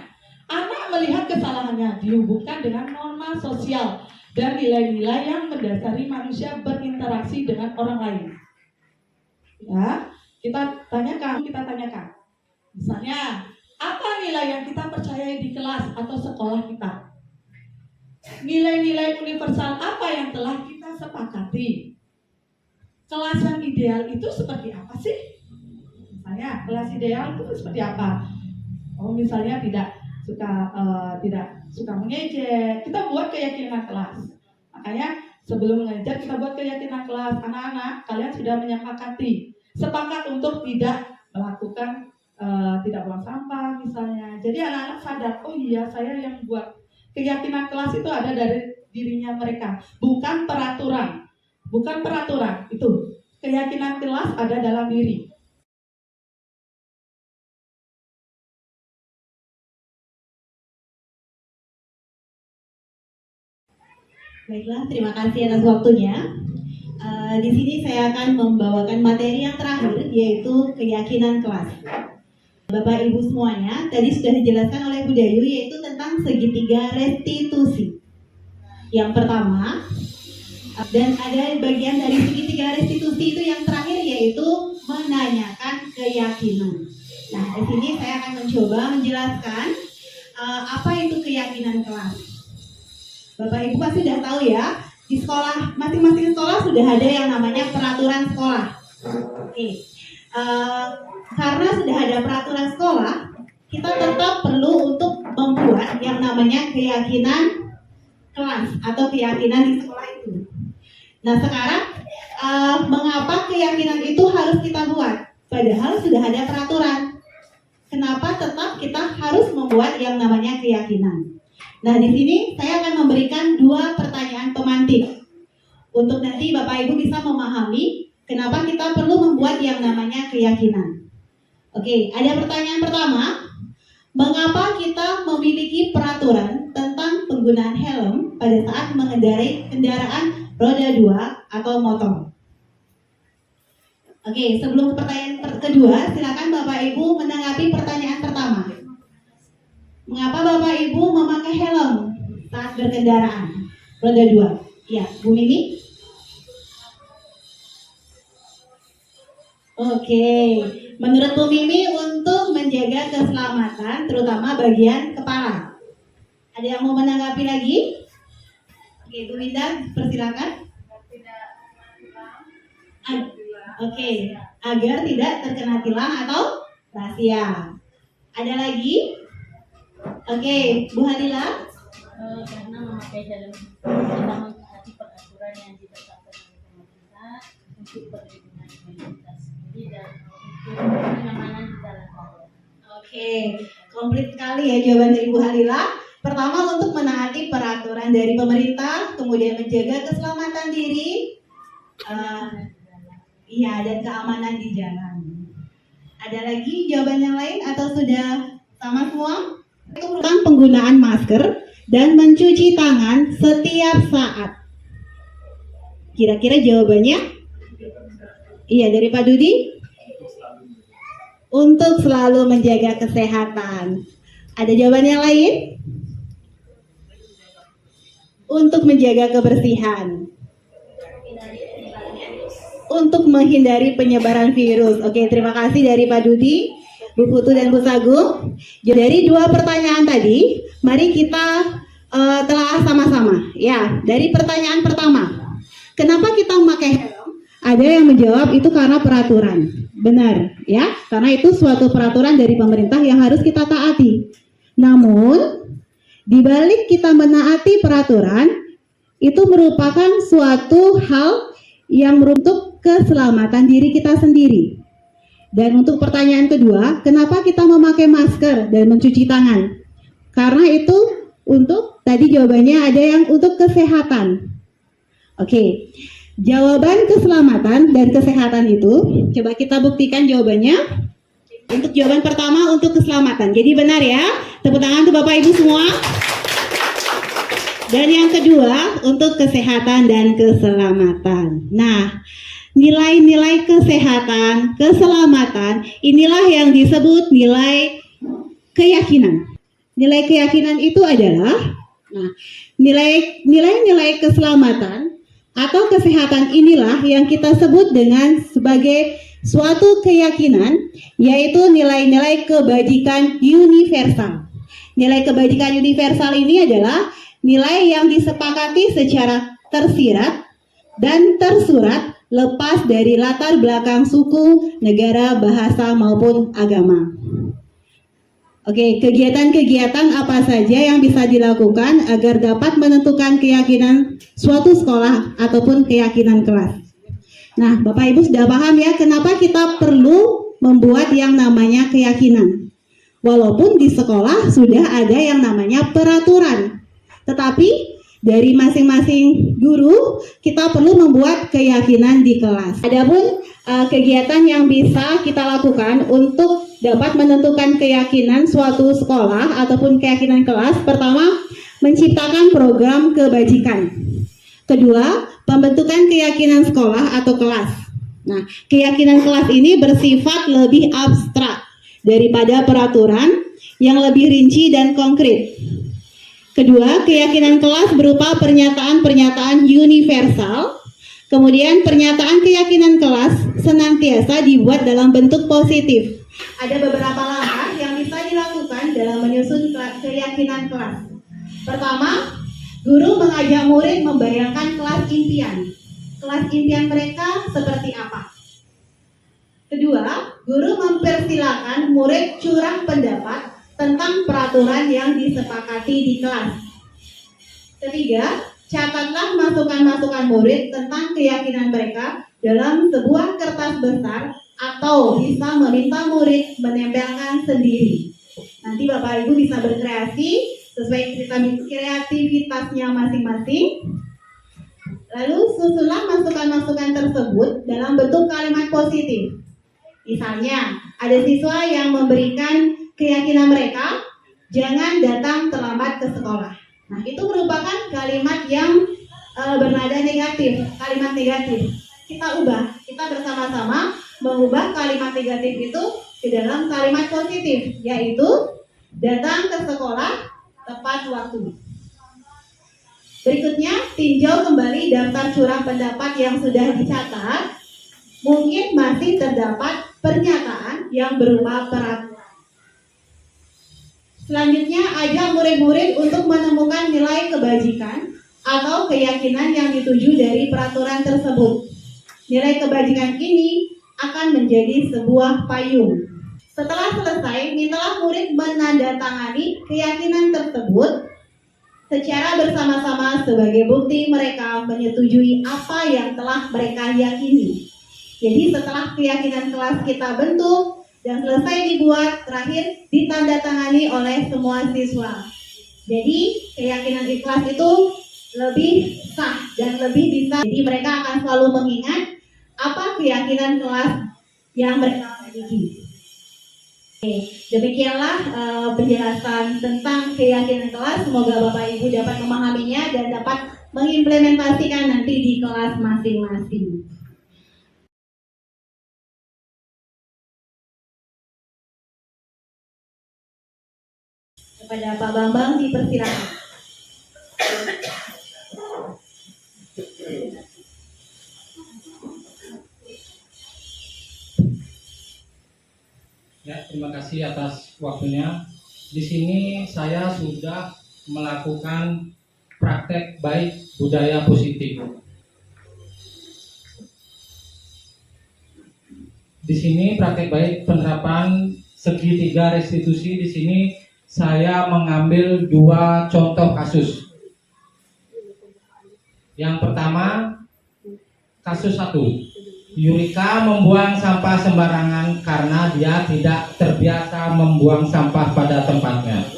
Anak melihat kesalahannya dihubungkan dengan norma sosial dan nilai-nilai yang mendasari manusia berinteraksi dengan orang lain. Ya, kita tanyakan. Misalnya, apa nilai yang kita percayai di kelas atau sekolah kita? Nilai-nilai universal apa yang telah kita sepakati? Kelas yang ideal itu seperti apa sih? Misalnya, kelas ideal itu seperti apa? Oh, misalnya tidak suka mengejek. Kita buat keyakinan kelas. Makanya sebelum mengajar kita buat keyakinan kelas. Anak-anak, kalian sudah menyepakati, sepakat untuk tidak melakukan tidak buang sampah misalnya. Jadi anak-anak sadar, oh iya saya yang buat. Keyakinan kelas itu ada dari dirinya mereka, bukan peraturan. Itu keyakinan kelas ada dalam diri. Baiklah, terima kasih atas waktunya. Di sini saya akan membawakan materi yang terakhir, yaitu keyakinan kelas. Bapak Ibu semuanya, tadi sudah dijelaskan oleh Bu Dayu, yaitu tentang segitiga restitusi. Yang pertama, dan ada bagian dari segitiga restitusi itu yang terakhir, yaitu menanyakan keyakinan. Nah, di sini saya akan mencoba menjelaskan apa itu keyakinan kelas. Bapak Ibu pasti sudah tahu ya, di sekolah, masing-masing sekolah sudah ada yang namanya peraturan sekolah. Oke. Karena sudah ada peraturan sekolah, kita tetap perlu untuk membuat yang namanya keyakinan kelas atau keyakinan di sekolah itu. Nah sekarang, mengapa keyakinan itu harus kita buat? Padahal sudah ada peraturan. Kenapa tetap kita harus membuat yang namanya keyakinan? Nah di sini saya akan memberikan 2 pertanyaan pemantik untuk nanti Bapak Ibu bisa memahami kenapa kita perlu membuat yang namanya keyakinan. Oke, ada pertanyaan pertama. Mengapa kita memiliki peraturan tentang penggunaan helm pada saat mengendarai kendaraan roda 2 atau motor? Oke, sebelum ke pertanyaan kedua, silakan Bapak Ibu menanggapi pertanyaan pertama. Mengapa Bapak Ibu memakai helm saat berkendaraan roda 2? Ya, Bu Mimi. Oke, menurut Bu Mimi untuk menjaga keselamatan terutama bagian kepala. Ada yang mau menanggapi lagi? Oke, Bu Winda, persilakan. Oke, agar tidak terkena tilang atau razia. Ada lagi? Oke, Bu Halila. Karena memakai helm kita mengikuti peraturan yang ditetapkan oleh pemerintah untuk perlindungan kita sendiri dan untuk kenyamanan di jalan raya. Oke, komplit sekali ya jawaban dari Bu Halila. Pertama untuk menaati peraturan dari pemerintah, kemudian menjaga keselamatan diri, dan keamanan di jalan. Ada lagi jawaban yang lain atau sudah sama semua? Tentang penggunaan masker dan mencuci tangan setiap saat. Kira-kira jawabannya? Iya, dari Pak Dudi? Untuk selalu menjaga kesehatan. Ada jawaban yang lain? Untuk menjaga kebersihan. Untuk menghindari penyebaran virus. Oke, terima kasih dari Pak Dudi, Bu Putu dan Bu Sagung. Dari dua pertanyaan tadi, mari kita telah sama-sama. Ya, dari pertanyaan pertama, kenapa kita memakai helm? Ada yang menjawab itu karena peraturan. Benar, ya, karena itu suatu peraturan dari pemerintah yang harus kita taati. Namun, di balik kita menaati peraturan, itu merupakan suatu hal yang untuk keselamatan diri kita sendiri. Dan untuk pertanyaan kedua, kenapa kita memakai masker dan mencuci tangan? Karena itu untuk, tadi jawabannya ada yang untuk kesehatan. Oke, jawaban keselamatan dan kesehatan itu, coba kita buktikan jawabannya. Untuk jawaban pertama untuk keselamatan, jadi benar ya. Tepuk tangan untuk Bapak Ibu semua. Dan yang kedua untuk kesehatan dan keselamatan. Nah, nilai-nilai kesehatan, keselamatan, inilah yang disebut nilai keyakinan. Nilai keyakinan itu adalah, nah, nilai-nilai keselamatan atau kesehatan inilah yang kita sebut dengan sebagai suatu keyakinan, yaitu nilai-nilai kebajikan universal. Nilai kebajikan universal ini adalah nilai yang disepakati secara tersirat dan tersurat lepas dari latar belakang suku, negara, bahasa, maupun agama. Oke, kegiatan-kegiatan apa saja yang bisa dilakukan agar dapat menentukan keyakinan suatu sekolah ataupun keyakinan kelas. Nah, Bapak Ibu sudah paham ya kenapa kita perlu membuat yang namanya keyakinan. Walaupun di sekolah sudah ada yang namanya peraturan. Tetapi dari masing-masing guru kita perlu membuat keyakinan di kelas. Adapun kegiatan yang bisa kita lakukan untuk dapat menentukan keyakinan suatu sekolah ataupun keyakinan kelas, pertama menciptakan program kebajikan. Kedua, pembentukan keyakinan sekolah atau kelas. Nah, keyakinan kelas ini bersifat lebih abstrak daripada peraturan yang lebih rinci dan konkret. Kedua, keyakinan kelas berupa pernyataan-pernyataan universal. Kemudian pernyataan keyakinan kelas senantiasa dibuat dalam bentuk positif. Ada beberapa langkah yang bisa dilakukan dalam menyusun keyakinan kelas. Pertama, guru mengajak murid membayangkan kelas impian. Kelas impian mereka seperti apa? Kedua, guru mempersilakan murid curang pendapat tentang peraturan yang disepakati di kelas. Ketiga, catatlah masukan-masukan murid tentang keyakinan mereka dalam sebuah kertas besar atau bisa meminta murid menempelkan sendiri. Nanti Bapak Ibu bisa berkreasi sesuai kreativitasnya masing-masing. Lalu susunlah masukan-masukan tersebut dalam bentuk kalimat positif. Misalnya, ada siswa yang memberikan keyakinan mereka, jangan datang terlambat ke sekolah. Nah, itu merupakan kalimat yang bernada negatif, kalimat negatif. Kita ubah, kita bersama-sama mengubah kalimat negatif itu ke dalam kalimat positif, yaitu datang ke sekolah tepat waktu. Berikutnya, tinjau kembali daftar curang pendapat yang sudah dicatat. Mungkin masih terdapat pernyataan yang berupa peraturan. Selanjutnya, ajak murid-murid untuk menemukan nilai kebajikan atau keyakinan yang dituju dari peraturan tersebut. Nilai kebajikan ini akan menjadi sebuah payung. Setelah selesai, mintalah murid menandatangani keyakinan tersebut secara bersama-sama sebagai bukti mereka menyetujui apa yang telah mereka yakini. Jadi setelah keyakinan kelas kita bentuk dan selesai dibuat, terakhir ditandatangani oleh semua siswa. Jadi keyakinan kelas itu lebih sah dan lebih bisa. Jadi mereka akan selalu mengingat apa keyakinan kelas yang mereka miliki. Oke, demikianlah penjelasan tentang keyakinan kelas. Semoga Bapak Ibu dapat memahaminya dan dapat mengimplementasikan nanti di kelas masing-masing. Kepada Pak Bambang dipersilakan. Ya, terima kasih atas waktunya. Di sini saya sudah melakukan praktek baik budaya positif. Di sini praktek baik penerapan segitiga restitusi. Di sini saya mengambil 2 contoh kasus. Yang pertama, kasus 1. Yurika membuang sampah sembarangan karena dia tidak terbiasa membuang sampah pada tempatnya.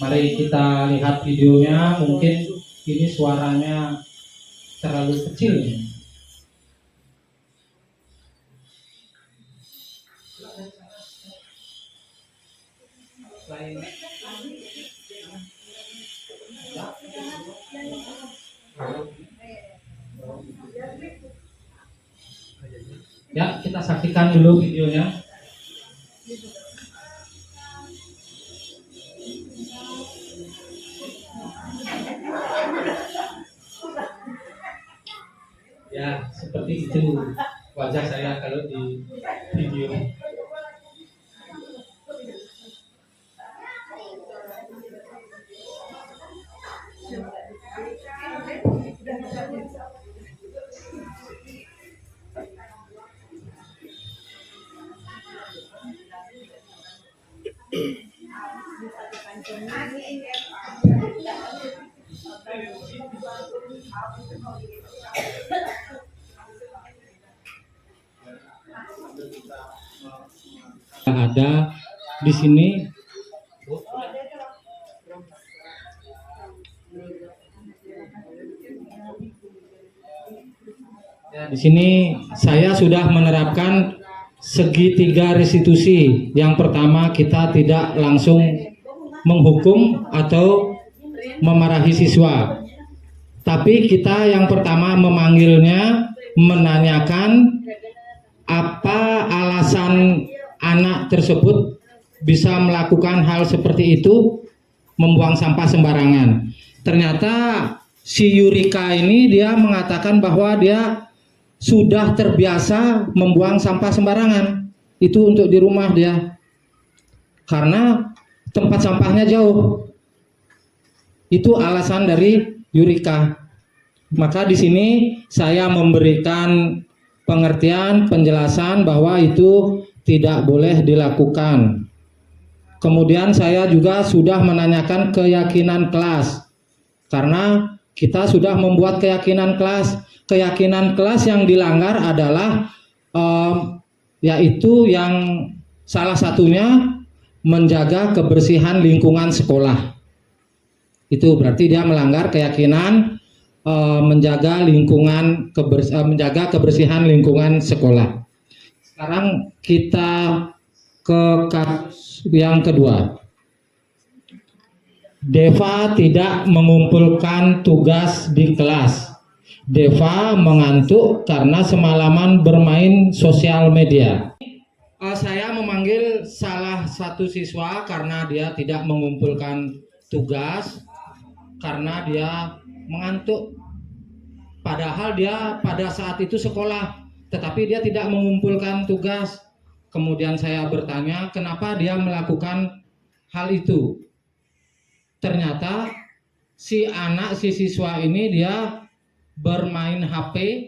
Mari kita lihat videonya. Mungkin ini suaranya terlalu kecil. Ya, kita saksikan dulu videonya. Ya, seperti itu wajah saya kalau di video. Ada di sini. Di sini saya sudah menerapkan segitiga restitusi. Yang pertama, kita tidak langsung menghukum atau memarahi siswa, tapi kita yang pertama memanggilnya, menanyakan apa alasan anak tersebut bisa melakukan hal seperti itu, membuang sampah sembarangan. Ternyata si Yurika ini dia mengatakan bahwa dia sudah terbiasa membuang sampah sembarangan. Itu untuk di rumah dia, karena tempat sampahnya jauh. Itu alasan dari Yurika. Maka di sini saya memberikan pengertian, penjelasan bahwa itu tidak boleh dilakukan. Kemudian saya juga sudah menanyakan keyakinan kelas, karena kita sudah membuat keyakinan kelas. Keyakinan kelas yang dilanggar adalah yaitu yang salah satunya menjaga kebersihan lingkungan sekolah. Itu berarti dia melanggar keyakinan menjaga kebersihan lingkungan sekolah. Sekarang kita ke kasus yang kedua. Deva tidak mengumpulkan tugas di kelas. Deva mengantuk karena semalaman bermain sosial media. Saya memanggil salah satu siswa karena dia tidak mengumpulkan tugas, karena dia mengantuk. Padahal dia pada saat itu sekolah, tetapi dia tidak mengumpulkan tugas. Kemudian saya bertanya, kenapa dia melakukan hal itu? Ternyata si siswa ini dia bermain HP,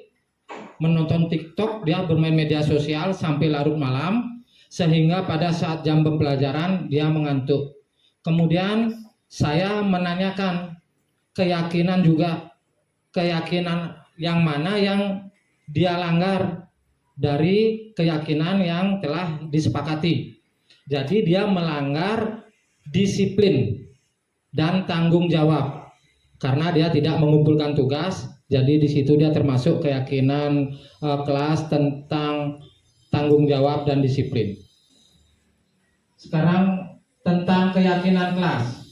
menonton TikTok, dia bermain media sosial sampai larut malam, sehingga pada saat jam pembelajaran dia mengantuk. Kemudian saya menanyakan keyakinan yang mana yang dia langgar dari keyakinan yang telah disepakati. Jadi dia melanggar disiplin dan tanggung jawab karena dia tidak mengumpulkan tugas. Jadi di situ dia termasuk keyakinan kelas tentang tanggung jawab dan disiplin. Sekarang tentang keyakinan kelas.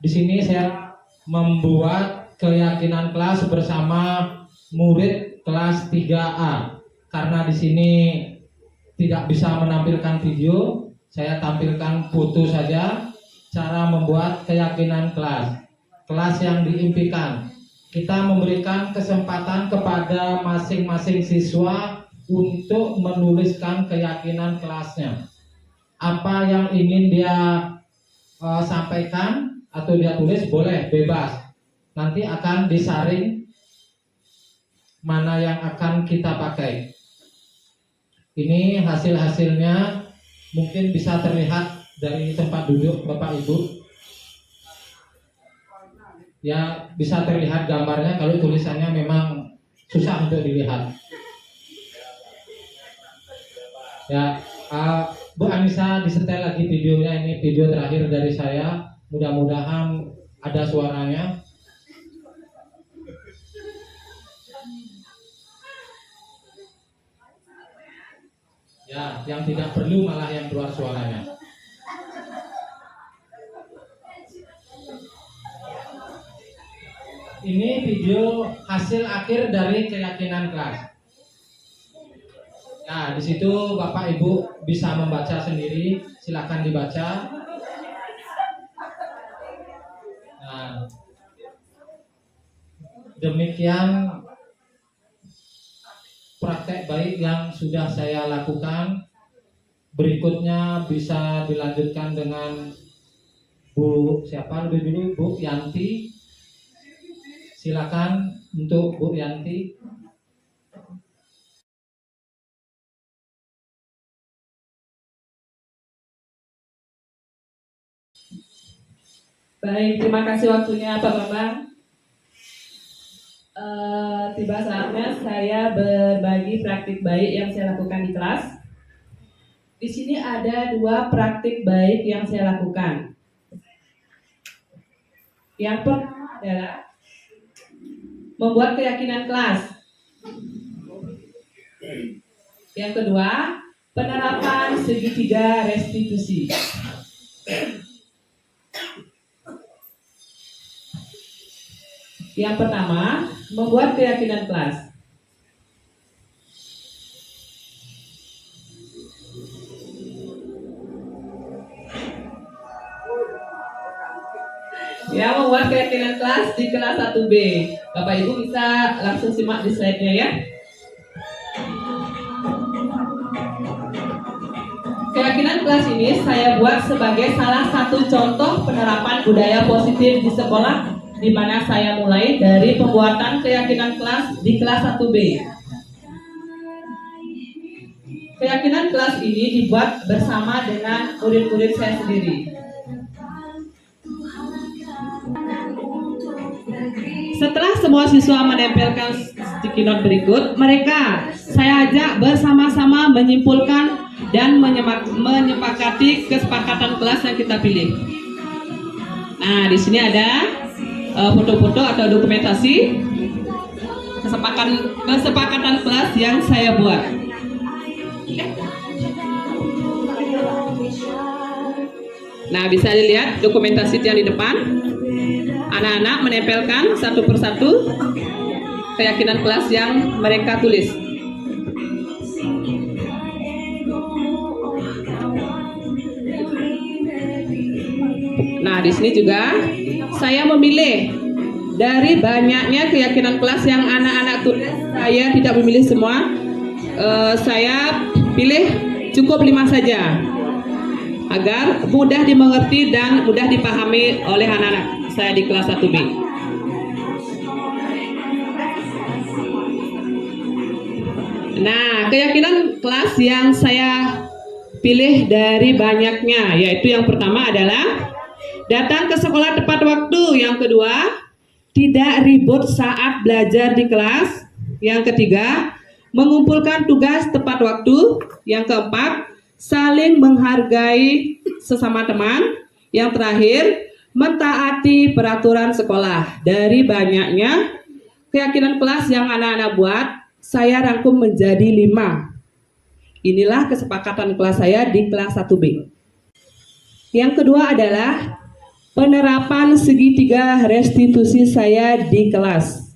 Di sini saya membuat keyakinan kelas bersama murid kelas 3A. Karena di sini tidak bisa menampilkan video, saya tampilkan foto saja cara membuat keyakinan kelas. Kelas yang diimpikan. Kita memberikan kesempatan kepada masing-masing siswa untuk menuliskan keyakinan kelasnya. Apa yang ingin dia sampaikan atau dia tulis boleh, bebas. Nanti akan disaring mana yang akan kita pakai. Ini hasil-hasilnya mungkin bisa terlihat dari tempat duduk Bapak Ibu. Ya, bisa terlihat gambarnya kalau tulisannya memang susah untuk dilihat. Ya, Bu Anissa disetel lagi videonya, ini video terakhir dari saya. Mudah-mudahan ada suaranya. Ya, yang tidak perlu malah yang keluar suaranya. Ini video hasil akhir dari keyakinan kelas. Nah, di situ Bapak Ibu bisa membaca sendiri, silakan dibaca. Nah, demikian praktek baik yang sudah saya lakukan. Berikutnya bisa dilanjutkan dengan Bu siapa lebih dulu, Bu Yanti. Silakan untuk Bu Yanti. Baik, terima kasih waktunya Pak Bambang. Tiba saatnya saya berbagi praktik baik yang saya lakukan di kelas. Di sini ada 2 praktik baik yang saya lakukan. Yang pertama adalah membuat keyakinan kelas. Yang kedua, penerapan segitiga restitusi. Yang pertama, membuat keyakinan kelas. Ya, membuat keyakinan kelas di kelas 1B. Bapak Ibu bisa langsung simak di slide-nya ya. Keyakinan kelas ini saya buat sebagai salah satu contoh penerapan budaya positif di sekolah, di mana saya mulai dari pembuatan keyakinan kelas di kelas 1B. Keyakinan kelas ini dibuat bersama dengan murid-murid saya sendiri. Setelah semua siswa menempelkan sticky note berikut, mereka saya ajak bersama-sama menyimpulkan dan menyepakati kesepakatan kelas yang kita pilih. Nah, di sini ada foto-foto atau dokumentasi kesepakatan kelas yang saya buat. Nah, bisa dilihat dokumentasi yang di depan. Anak-anak menempelkan satu persatu keyakinan kelas yang mereka tulis. Nah, di sini juga saya memilih dari banyaknya keyakinan kelas yang anak-anak tulis. Saya tidak memilih semua. Saya pilih cukup 5 saja agar mudah dimengerti dan mudah dipahami oleh anak-anak saya di kelas 1B. Nah, keyakinan kelas yang saya pilih dari banyaknya, yaitu yang pertama adalah datang ke sekolah tepat waktu. Yang kedua, tidak ribut saat belajar di kelas. Yang ketiga, mengumpulkan tugas tepat waktu. Yang keempat, saling menghargai sesama teman. Yang terakhir, mentaati peraturan sekolah. Dari banyaknya keyakinan kelas yang anak-anak buat, saya rangkum menjadi 5. Inilah kesepakatan kelas saya di kelas 1B. Yang kedua adalah penerapan segitiga restitusi saya di kelas.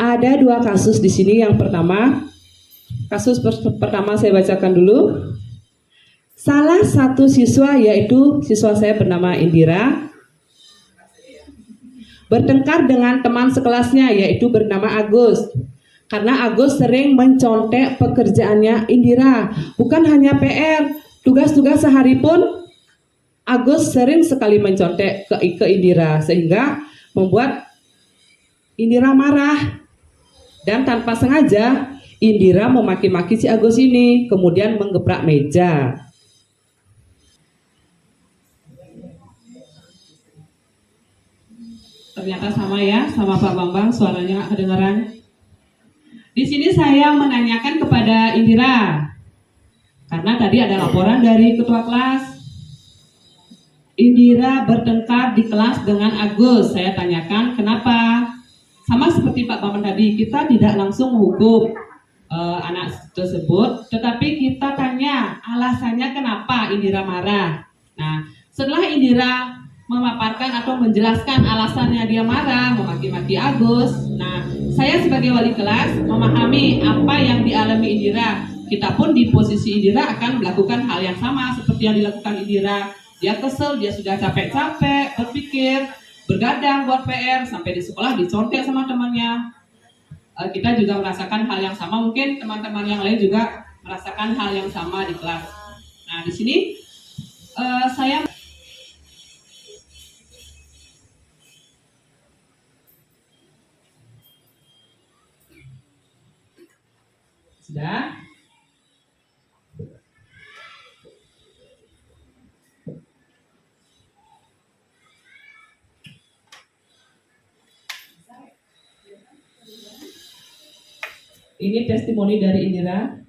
Ada dua kasus di sini. Yang pertama, kasus pertama saya bacakan dulu. Salah satu siswa, yaitu siswa saya bernama Indira, bertengkar dengan teman sekelasnya, yaitu bernama Agus. Karena Agus sering mencontek pekerjaannya Indira. Bukan hanya PR, tugas-tugas sehari pun Agus sering sekali mencontek ke Indira, sehingga membuat Indira marah. Dan tanpa sengaja Indira memaki-maki si Agus ini, kemudian menggebrak meja. Ternyata sama ya, sama Pak Bambang, suaranya nggak kedengaran. Di sini saya menanyakan kepada Indira, karena tadi ada laporan dari ketua kelas. Indira bertengkar di kelas dengan Agus. Saya tanyakan kenapa. Sama seperti Pak Bambang tadi, kita tidak langsung menghukum anak tersebut, tetapi kita tanya alasannya kenapa Indira marah. Nah, setelah Indira memaparkan atau menjelaskan alasannya dia marah, memaki-maki Agus. Nah, saya sebagai wali kelas memahami apa yang dialami Indira. Kita pun di posisi Indira akan melakukan hal yang sama seperti yang dilakukan Indira. Dia kesel, dia sudah capek-capek berpikir, bergadang buat PR, sampai di sekolah dicontek sama temannya. Kita juga merasakan hal yang sama, mungkin teman-teman yang lain juga merasakan hal yang sama di kelas. Nah, di sini saya sudah. Ini testimoni dari Indira.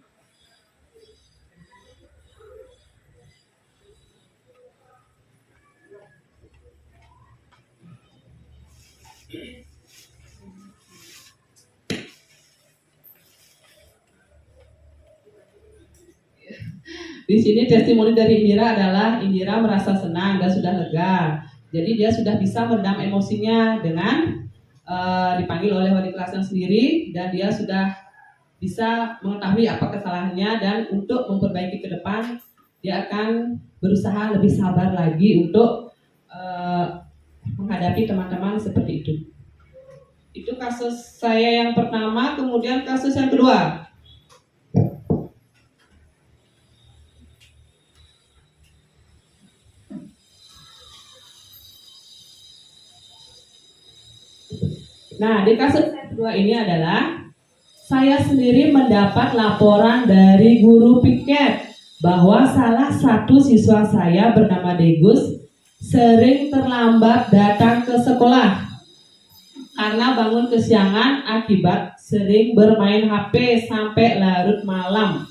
Di sini testimoni dari Indira adalah Indira merasa senang dan sudah lega. Jadi dia sudah bisa meredam emosinya dengan dipanggil oleh wali kelasnya sendiri, dan dia sudah bisa mengetahui apa kesalahannya, dan untuk memperbaiki ke depan dia akan berusaha lebih sabar lagi untuk menghadapi teman-teman seperti itu. Itu kasus saya yang pertama. Kemudian kasus yang kedua. Nah, di kasus yang kedua ini adalah saya sendiri mendapat laporan dari guru piket bahwa salah satu siswa saya bernama Degus sering terlambat datang ke sekolah karena bangun kesiangan akibat sering bermain HP sampai larut malam.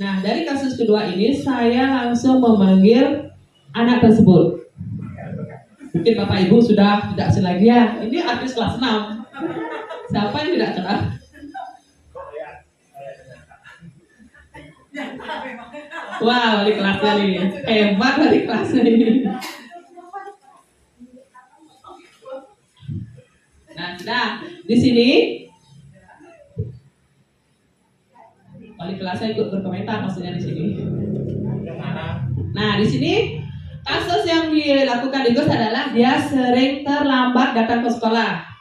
Nah, dari kasus kedua ini saya langsung memanggil anak tersebut. Mungkin Bapak Ibu sudah tidak asing lagi ya, ini artis kelas 6. Siapa yang tidak kenal? Wah, wali kelasnya nih, hebat wali kelasnya ini. Nah, sudah di sini wali kelasnya ikut berkomentar maksudnya di sini. Nah, di sini kasus yang dilakukan Degus adalah dia sering terlambat datang ke sekolah.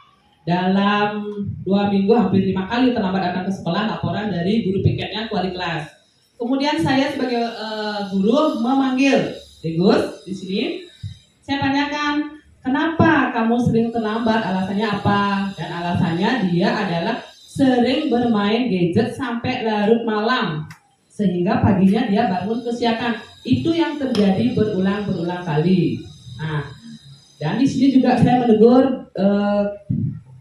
Dalam 2 minggu hampir 5 kali terlambat datang ke sekolah, laporan dari guru piketnya ke wali kelas. Kemudian saya sebagai guru memanggil Degus di sini. Saya tanyakan, kenapa kamu sering terlambat? Alasannya apa? Dan alasannya dia adalah sering bermain gadget sampai larut malam, sehingga paginya dia bangun kesiangan. Itu yang terjadi berulang-ulang kali. Nah, dan di sini juga saya menegur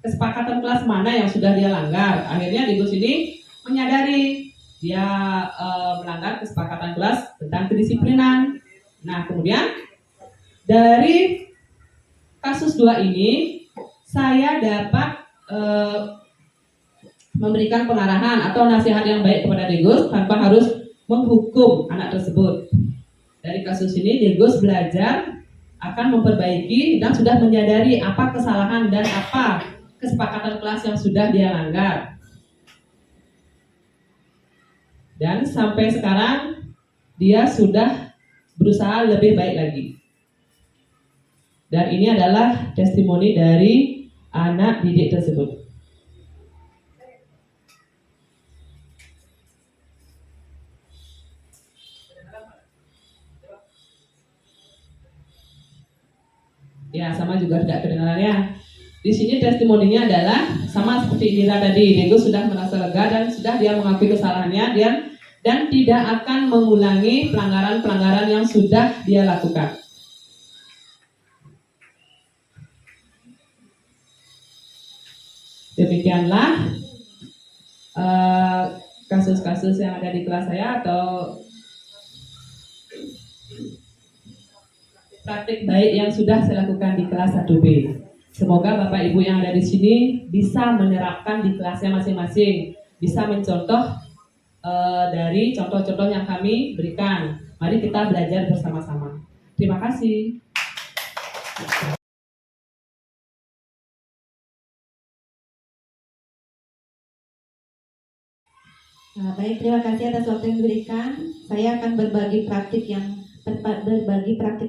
kesepakatan kelas mana yang sudah dia langgar. Akhirnya Degus ini menyadari dia melanggar kesepakatan kelas tentang kedisiplinan. Nah, kemudian dari kasus 2 ini saya dapat memberikan pengarahan atau nasihat yang baik kepada Degus tanpa harus menghukum anak tersebut. Dari kasus ini Degus belajar akan memperbaiki dan sudah menyadari apa kesalahan dan apa kesepakatan kelas yang sudah dia langgar. Dan sampai sekarang dia sudah berusaha lebih baik lagi. Dan ini adalah testimoni dari anak didik tersebut. Ya, sama juga tidak kedengarannya. Di sini testimoninya adalah sama seperti Indira tadi. Diego sudah merasa lega dan sudah dia mengakui kesalahannya dan tidak akan mengulangi pelanggaran-pelanggaran yang sudah dia lakukan. Demikianlah kasus-kasus yang ada di kelas saya atau praktik baik yang sudah saya lakukan di kelas 1B. Semoga Bapak Ibu yang ada di sini bisa menerapkan di kelasnya masing-masing, bisa mencontoh dari contoh-contoh yang kami berikan. Mari kita belajar bersama-sama. Terima kasih. Nah, baik, terima kasih atas waktu yang diberikan. Saya akan berbagi praktik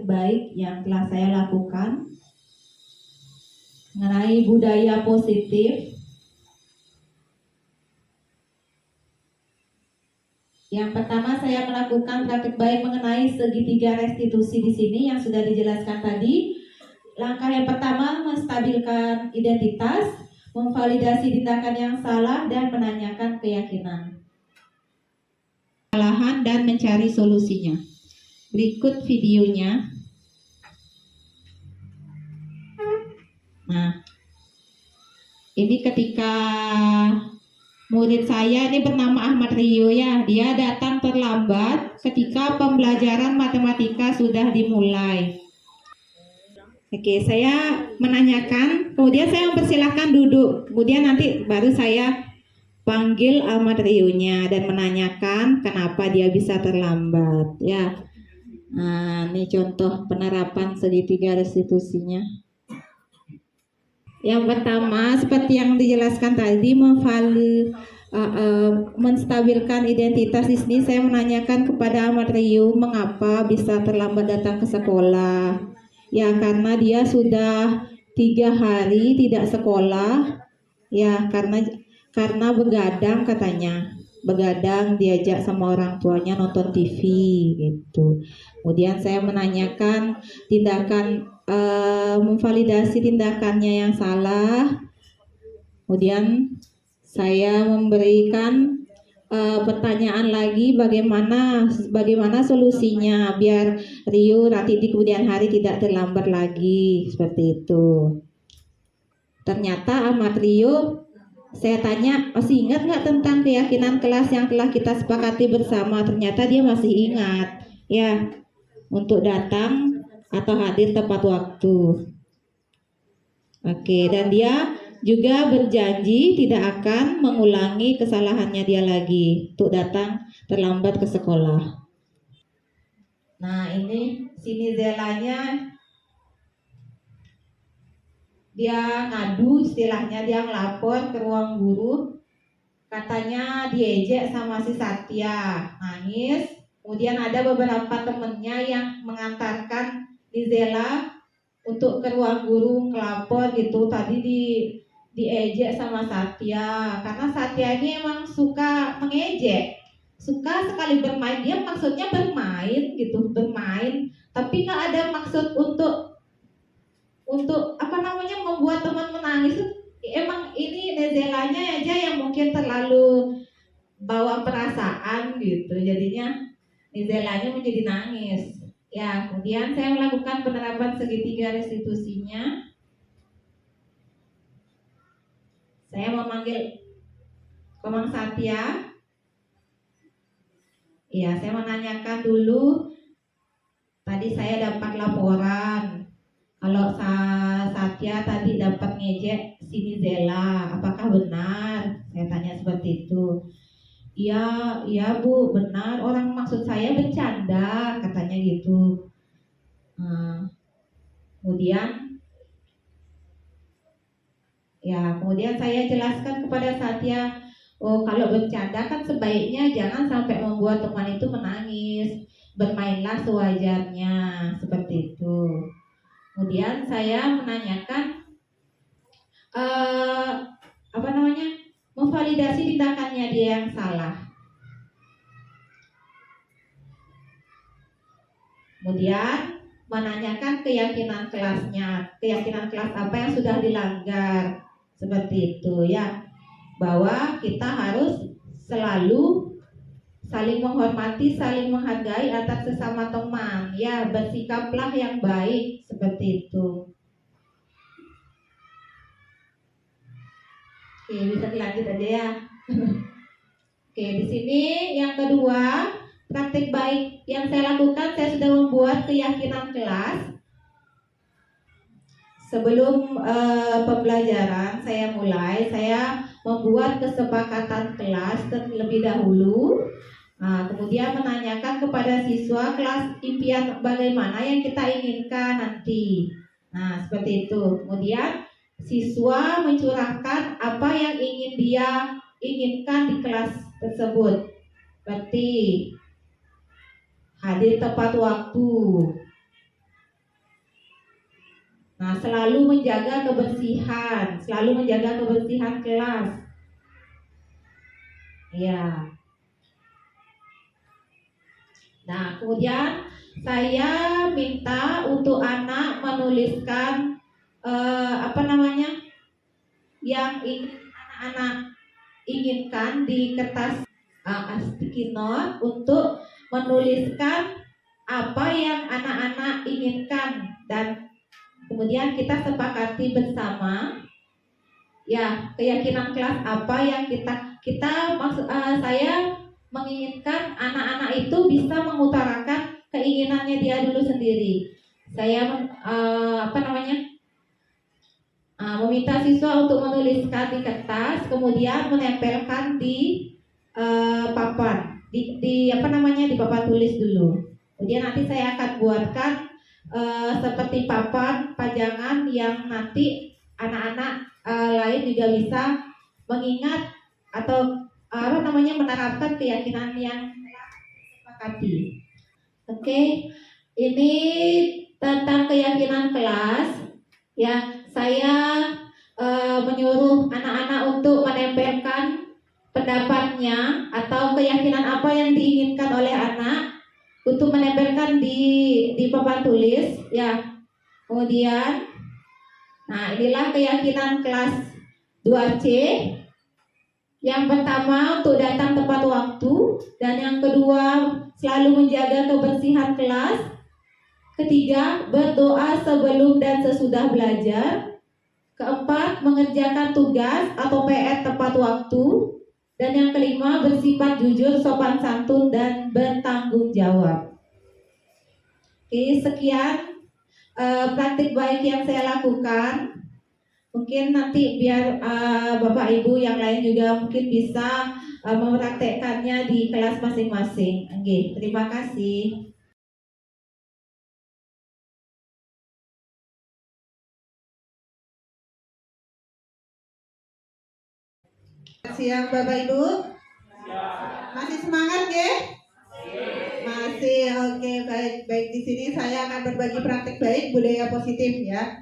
baik yang telah saya lakukan mengenai budaya positif. Yang pertama, saya melakukan praktik baik mengenai segitiga restitusi di sini yang sudah dijelaskan tadi. Langkah yang pertama, menstabilkan identitas, memvalidasi tindakan yang salah, dan menanyakan keyakinan kesalahan dan mencari solusinya. Berikut videonya. Nah, ini ketika murid saya, ini bernama Ahmad Rio ya, dia datang terlambat ketika pembelajaran matematika sudah dimulai. Oke, saya menanyakan, kemudian saya mempersilahkan duduk, kemudian nanti baru saya panggil Ahmad Rio-nya dan menanyakan kenapa dia bisa terlambat ya. Nah, ini contoh penerapan segitiga restitusinya. Yang pertama, seperti yang dijelaskan tadi, menstabilkan identitas. Di sini saya menanyakan kepada Ahmad Rio mengapa bisa terlambat datang ke sekolah. Ya, karena dia sudah 3 hari tidak sekolah. Ya, karena begadang katanya. Begadang diajak sama orang tuanya nonton TV gitu. Kemudian saya menanyakan tindakan memvalidasi tindakannya yang salah. Kemudian saya memberikan pertanyaan lagi bagaimana solusinya biar Rio nanti di kemudian hari tidak terlambat lagi seperti itu. Ternyata Ahmad Rio, saya tanya, masih ingat nggak tentang keyakinan kelas yang telah kita sepakati bersama? Ternyata dia masih ingat ya, untuk datang atau hadir tepat waktu. Oke, dan dia juga berjanji tidak akan mengulangi kesalahannya dia lagi untuk datang terlambat ke sekolah. Nah, ini sini Zelanya, dia ngadu, istilahnya dia ngelapor ke ruang guru, katanya diejek sama si Satya, nangis. Kemudian ada beberapa temennya yang mengantarkan Nizela untuk ke ruang guru ngelapor gitu. Tadi diejek sama Satya, karena Satya ini emang suka mengejek, suka sekali bermain. Dia maksudnya bermain gitu, bermain, tapi nggak ada maksud untuk membuat teman menangis. Emang ini Nezelanya aja yang mungkin terlalu bawa perasaan gitu, jadinya Nezelanya menjadi nangis ya. Kemudian saya melakukan penerapan segitiga restitusinya. Saya memanggil Komang Satya ya, saya menanyakan dulu, tadi saya dapat laporan kalau Satya tadi dapat ngejek si Nizela, apakah benar? Saya tanya seperti itu. Iya Bu, benar. Orang maksud saya bercanda, katanya gitu. Kemudian Ya, kemudian saya jelaskan kepada Satya, oh kalau bercanda kan sebaiknya jangan sampai membuat teman itu menangis, bermainlah sewajarnya, seperti itu. Kemudian saya menanyakan memvalidasi tindakannya dia yang salah. Kemudian menanyakan keyakinan kelasnya, keyakinan kelas apa yang sudah dilanggar, seperti itu ya, bahwa kita harus selalu saling menghormati, saling menghargai antar sesama teman, ya bersikaplah yang baik, seperti itu. Oke, bisa dilanjut aja ya. Oke, di sini yang kedua, praktik baik yang saya lakukan, saya sudah membuat keyakinan kelas. Sebelum pembelajaran saya mulai, saya membuat kesepakatan kelas terlebih dahulu. Kemudian menanyakan kepada siswa kelas impian bagaimana yang kita inginkan nanti. Nah, seperti itu. Kemudian siswa mencurahkan apa yang ingin dia inginkan di kelas tersebut. Seperti hadir tepat waktu. Nah, selalu menjaga kebersihan kelas. Ya. Nah, kemudian saya minta untuk anak menuliskan yang anak-anak inginkan di kertas sticky note, untuk menuliskan apa yang anak-anak inginkan, dan kemudian kita sepakati bersama ya keyakinan kelas apa yang saya menginginkan anak-anak itu bisa mengutarakan keinginannya dia dulu sendiri. Saya meminta siswa untuk menuliskan di kertas, kemudian menempelkan di papan, di papan tulis dulu. Kemudian nanti saya akan buatkan seperti papan pajangan yang nanti anak-anak lain juga bisa mengingat atau menerapkan keyakinan yang disepakati. Oke, ini tentang keyakinan kelas. Ya, saya menyuruh anak-anak untuk menempelkan pendapatnya atau keyakinan apa yang diinginkan oleh anak untuk menempelkan di papan tulis. Ya, kemudian, nah inilah keyakinan kelas 2C. Yang pertama, untuk datang tepat waktu, dan yang kedua, selalu menjaga kebersihan kelas. Ketiga, berdoa sebelum dan sesudah belajar. Keempat, mengerjakan tugas atau PR tepat waktu. Dan yang kelima, bersifat jujur, sopan santun, dan bertanggung jawab. Oke, sekian praktik baik yang saya lakukan. Mungkin nanti biar Bapak Ibu yang lain juga mungkin bisa mempraktekkannya di kelas masing-masing. Oke, terima kasih. Siang Bapak Ibu. Masih semangat ya? Masih, oke, baik. Di sini saya akan berbagi praktik baik budaya positif ya.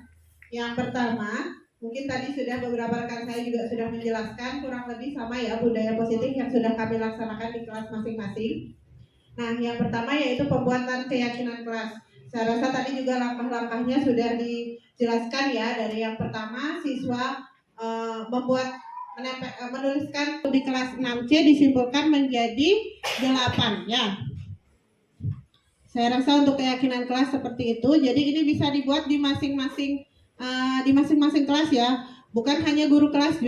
Yang pertama, mungkin tadi sudah beberapa rekan saya juga sudah menjelaskan kurang lebih sama ya budaya positif yang sudah kami laksanakan di kelas masing-masing. Nah, yang pertama yaitu pembuatan keyakinan kelas. Saya rasa tadi juga langkah-langkahnya sudah dijelaskan ya. Dari yang pertama, siswa menuliskan di kelas 6C disimpulkan menjadi 8 ya. Saya rasa untuk keyakinan kelas seperti itu. Jadi ini bisa dibuat di masing-masing kelas ya, bukan hanya guru kelas,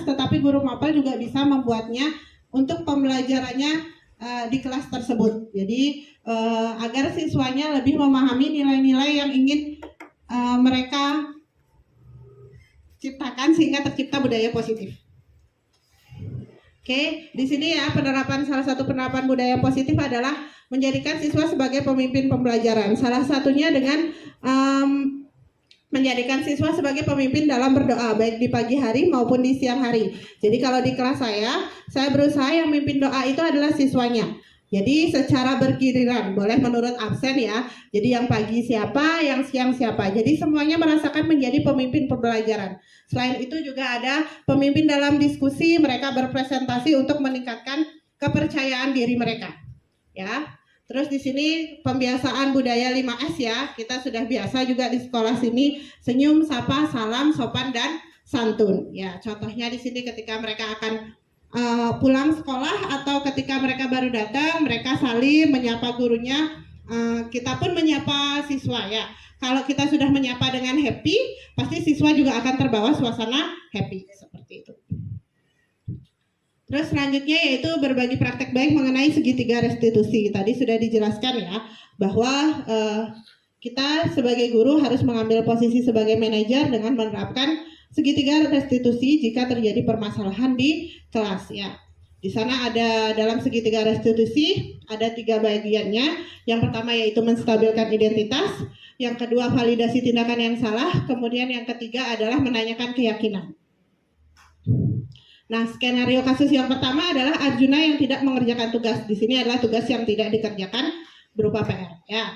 tetapi guru mapel juga bisa membuatnya untuk pembelajarannya di kelas tersebut. Jadi agar siswanya lebih memahami nilai-nilai yang ingin mereka ciptakan sehingga tercipta budaya positif. Oke, di sini ya salah satu penerapan budaya positif adalah menjadikan siswa sebagai pemimpin pembelajaran. Salah satunya dengan menjadikan siswa sebagai pemimpin dalam berdoa baik di pagi hari maupun di siang hari. Jadi kalau di kelas saya berusaha yang memimpin doa itu adalah siswanya. Jadi secara bergiliran, boleh menurut absen ya. Jadi yang pagi siapa, yang siang siapa. Jadi semuanya merasakan menjadi pemimpin pembelajaran. Selain itu juga ada pemimpin dalam diskusi, mereka berpresentasi untuk meningkatkan kepercayaan diri mereka. Ya. Terus di sini pembiasaan budaya 5S ya. Kita sudah biasa juga di sekolah sini senyum, sapa, salam, sopan dan santun. Ya, contohnya di sini ketika mereka akan pulang sekolah atau ketika mereka baru datang, mereka saling menyapa gurunya. Kita pun menyapa siswa ya. Kalau kita sudah menyapa dengan happy, pasti siswa juga akan terbawa suasana happy seperti itu. Terus selanjutnya yaitu berbagi praktek baik mengenai segitiga restitusi. Tadi sudah dijelaskan ya bahwa kita sebagai guru harus mengambil posisi sebagai manajer dengan menerapkan segitiga restitusi jika terjadi permasalahan di kelas ya. Di sana ada dalam segitiga restitusi ada 3 bagiannya. Yang pertama yaitu menstabilkan identitas, yang kedua validasi tindakan yang salah, kemudian yang ketiga adalah menanyakan keyakinan. Nah, skenario kasus yang pertama adalah Arjuna yang tidak mengerjakan tugas. Di sini adalah tugas yang tidak dikerjakan berupa PR ya.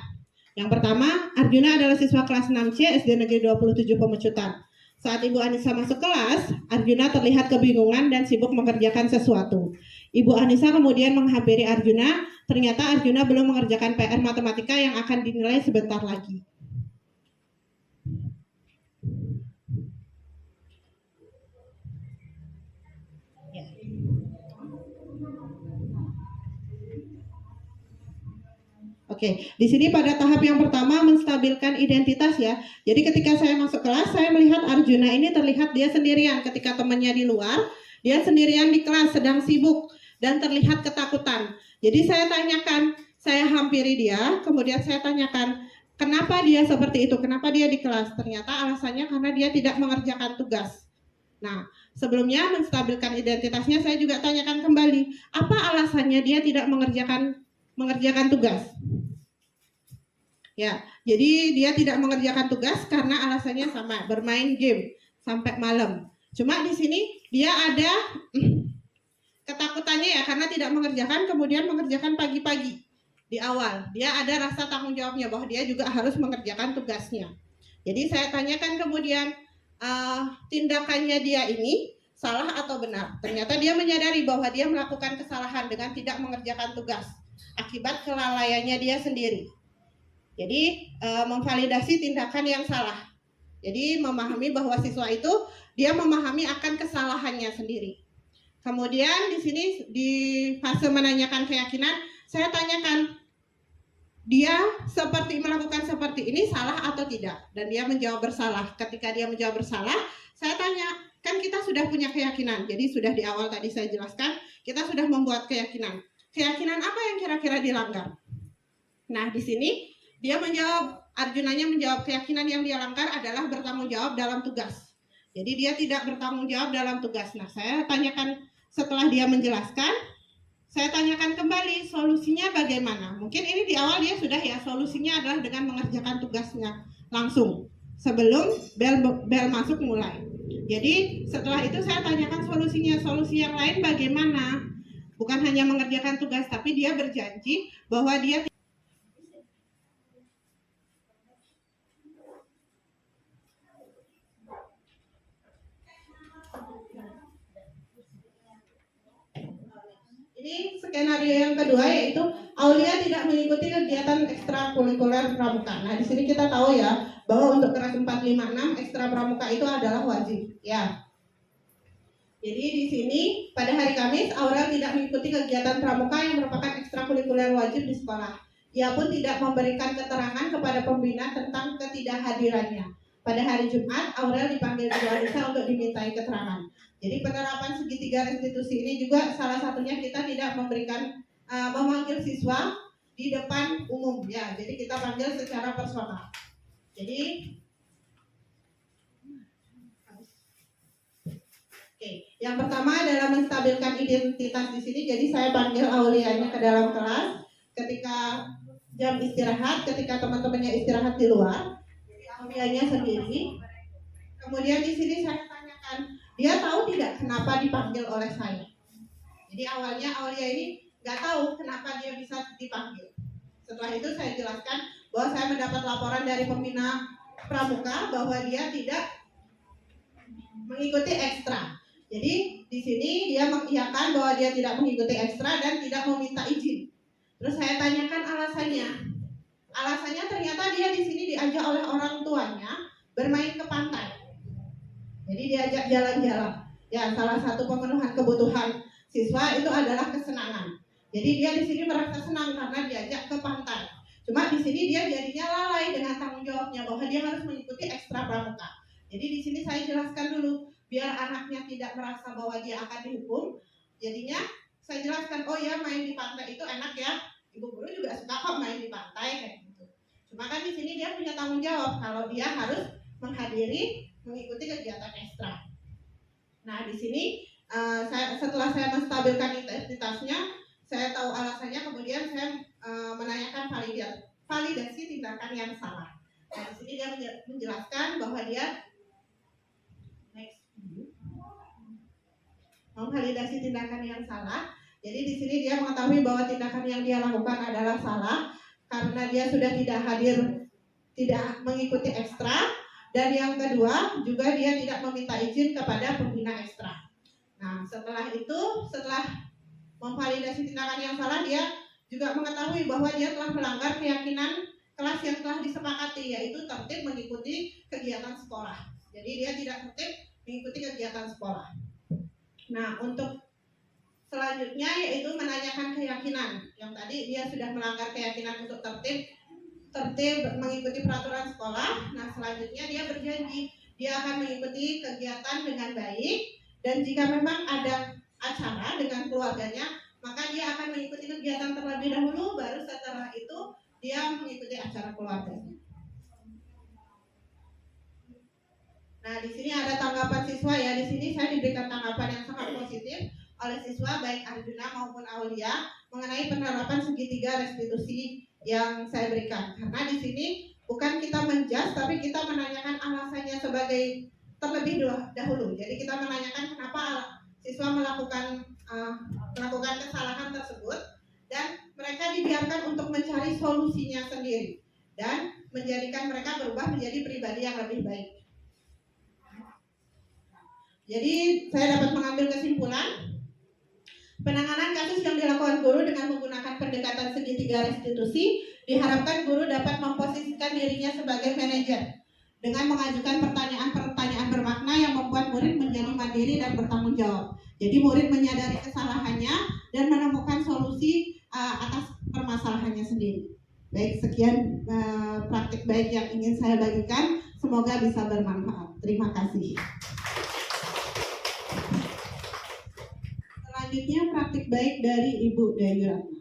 Yang pertama, Arjuna adalah siswa kelas 6C SD Negeri 27 Pemecutan. Saat Ibu Anissa masuk kelas, Arjuna terlihat kebingungan dan sibuk mengerjakan sesuatu. Ibu Anissa kemudian menghampiri Arjuna, ternyata Arjuna belum mengerjakan PR matematika yang akan dinilai sebentar lagi. Oke, di sini pada tahap yang pertama menstabilkan identitas ya. Jadi ketika saya masuk kelas, saya melihat Arjuna ini terlihat dia sendirian ketika temannya di luar, dia sendirian di kelas sedang sibuk dan terlihat ketakutan. Jadi saya tanyakan, saya hampiri dia, kemudian saya tanyakan, kenapa dia seperti itu? Kenapa dia di kelas? Ternyata alasannya karena dia tidak mengerjakan tugas. Nah, sebelumnya menstabilkan identitasnya saya juga tanyakan kembali, apa alasannya dia tidak mengerjakan tugas? Ya, jadi dia tidak mengerjakan tugas karena alasannya sama, bermain game sampai malam. Cuma di sini dia ada ketakutannya ya karena tidak mengerjakan, kemudian mengerjakan pagi-pagi di awal. Dia ada rasa tanggung jawabnya bahwa dia juga harus mengerjakan tugasnya. Jadi saya tanyakan kemudian tindakannya dia ini salah atau benar. Ternyata dia menyadari bahwa dia melakukan kesalahan dengan tidak mengerjakan tugas akibat kelalaiannya dia sendiri. Jadi memvalidasi tindakan yang salah. Jadi memahami bahwa siswa itu dia memahami akan kesalahannya sendiri. Kemudian di sini di fase menanyakan keyakinan, saya tanyakan dia seperti melakukan seperti ini salah atau tidak, dan dia menjawab bersalah. Ketika dia menjawab bersalah, saya tanya, kan kita sudah punya keyakinan. Jadi sudah di awal tadi saya jelaskan, kita sudah membuat keyakinan. Keyakinan apa yang kira-kira dilanggar? Nah, di sini dia menjawab, Arjunanya menjawab keyakinan yang dia langgar adalah bertanggung jawab dalam tugas. Jadi dia tidak bertanggung jawab dalam tugas. Nah, saya tanyakan setelah dia menjelaskan, saya tanyakan kembali solusinya bagaimana. Mungkin ini di awal dia sudah ya, solusinya adalah dengan mengerjakan tugasnya langsung sebelum bel masuk mulai. Jadi setelah itu saya tanyakan solusinya, solusi yang lain bagaimana. Bukan hanya mengerjakan tugas, tapi dia berjanji bahwa dia ini skenario yang kedua yaitu Aulia tidak mengikuti kegiatan ekstrakurikuler pramuka. Nah, di sini kita tahu ya bahwa untuk kelas 4, 5, 6 ekstra pramuka itu adalah wajib ya. Jadi di sini pada hari Kamis Aurel tidak mengikuti kegiatan pramuka yang merupakan ekstrakurikuler wajib di sekolah. Ia pun tidak memberikan keterangan kepada pembina tentang ketidakhadirannya. Pada hari Jumat Aurel dipanggil Ibu Anissa untuk dimintai keterangan. Jadi penerapan segitiga restitusi ini juga salah satunya kita tidak memberikan memanggil siswa di depan umum ya. Jadi kita panggil secara personal. Jadi yang pertama adalah menstabilkan identitas di sini. Jadi saya panggil Aulianya ke dalam kelas ketika jam istirahat, ketika teman-temannya istirahat di luar. Jadi Aulianya sendiri. Kemudian di sini saya tanyakan, dia tahu tidak kenapa dipanggil oleh saya? Jadi awalnya Aulia ini nggak tahu kenapa dia bisa dipanggil. Setelah itu saya jelaskan bahwa saya mendapat laporan dari pembina pramuka bahwa dia tidak mengikuti ekstra. Jadi di sini dia mengiyakan bahwa dia tidak mengikuti ekstra dan tidak meminta izin. Terus saya tanyakan alasannya. Alasannya ternyata dia di sini diajak oleh orang tuanya bermain ke pantai. Jadi diajak jalan-jalan. Ya, salah satu pemenuhan kebutuhan siswa itu adalah kesenangan. Jadi dia di sini merasa senang karena diajak ke pantai. Cuma di sini dia jadinya lalai dengan tanggung jawabnya bahwa dia harus mengikuti ekstra pramuka. Jadi di sini saya jelaskan dulu biar anaknya tidak merasa bahwa dia akan dihukum. Jadinya saya jelaskan, oh ya main di pantai itu enak ya. Ibu guru juga suka kok main di pantai kayak gitu. Cuma kan di sini dia punya tanggung jawab kalau dia harus mengikuti kegiatan ekstra. Nah di sini setelah saya menstabilkan identitasnya, saya tahu alasannya, kemudian saya menanyakan validasi tindakan yang salah. Nah di sini dia menjelaskan bahwa dia memvalidasi tindakan yang salah. Jadi di sini dia mengetahui bahwa tindakan yang dia lakukan adalah salah karena dia sudah tidak mengikuti ekstra. Dan yang kedua juga dia tidak meminta izin kepada pembina ekstra. Nah setelah memvalidasi tindakan yang salah, dia juga mengetahui bahwa dia telah melanggar keyakinan kelas yang telah disepakati, yaitu tertib mengikuti kegiatan sekolah. Jadi dia tidak tertib mengikuti kegiatan sekolah. Nah untuk selanjutnya yaitu menanyakan keyakinan. Yang tadi dia sudah melanggar keyakinan untuk tertib mengikuti peraturan sekolah. Nah selanjutnya dia berjanji dia akan mengikuti kegiatan dengan baik, dan jika memang ada acara dengan keluarganya maka dia akan mengikuti kegiatan terlebih dahulu, baru setelah itu dia mengikuti acara keluarganya. Nah di sini ada tanggapan siswa ya. Di sini saya diberikan tanggapan yang sangat positif oleh siswa baik Arjuna maupun Aulia mengenai penerapan segitiga restitusi yang saya berikan. Karena di sini bukan kita menjudge, tapi kita menanyakan alasannya sebagai terlebih dahulu. Jadi kita menanyakan kenapa siswa melakukan kesalahan tersebut, dan mereka dibiarkan untuk mencari solusinya sendiri dan menjadikan mereka berubah menjadi pribadi yang lebih baik. Jadi saya dapat mengambil kesimpulan, penanganan kasus yang dilakukan guru dengan menggunakan pendekatan segitiga restitusi, diharapkan guru dapat memposisikan dirinya sebagai manajer dengan mengajukan pertanyaan-pertanyaan bermakna yang membuat murid menjadi mandiri dan bertanggung jawab. Jadi murid menyadari kesalahannya dan menemukan solusi atas permasalahannya sendiri. Baik, sekian praktik baik yang ingin saya bagikan. Semoga bisa bermanfaat. Terima kasih. Selanjutnya praktik baik dari Ibu Dayu Ratna.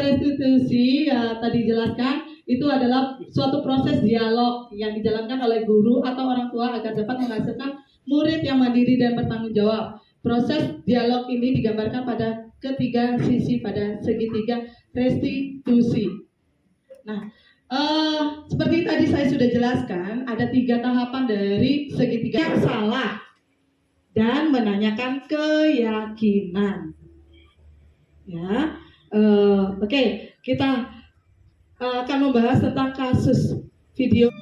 Restitusi tadi jelaskan itu adalah suatu proses dialog yang dijalankan oleh guru atau orang tua agar dapat menghasilkan murid yang mandiri dan bertanggung jawab. Proses dialog ini digambarkan pada ketiga sisi pada segitiga restitusi. Nah, seperti tadi saya sudah jelaskan, ada 3 tahapan dari segitiga yang salah dan menanyakan keyakinan. Ya. Oke, kita akan membahas tentang kasus video.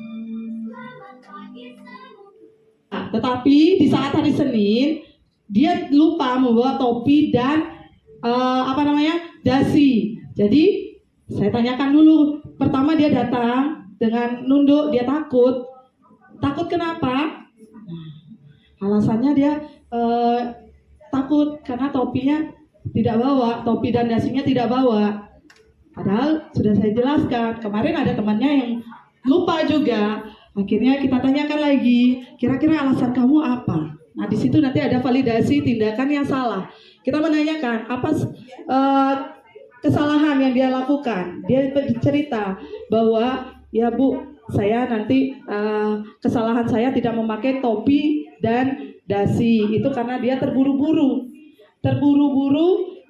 Nah, tetapi di saat hari Senin dia lupa membawa topi dan dasi. Jadi saya tanyakan dulu. Pertama dia datang dengan nunduk, dia takut. Takut kenapa? Alasannya dia takut karena topinya tidak bawa, topi dan dasinya tidak bawa. Padahal sudah saya jelaskan, kemarin ada temannya yang lupa juga. Akhirnya kita tanyakan lagi, kira-kira alasan kamu apa? Nah di situ nanti ada validasi tindakan yang salah. Kita menanyakan apa kesalahan yang dia lakukan. Dia bercerita bahwa ya Bu, saya nanti kesalahan saya tidak memakai topi dan dasi itu karena dia terburu-buru. terburu-buru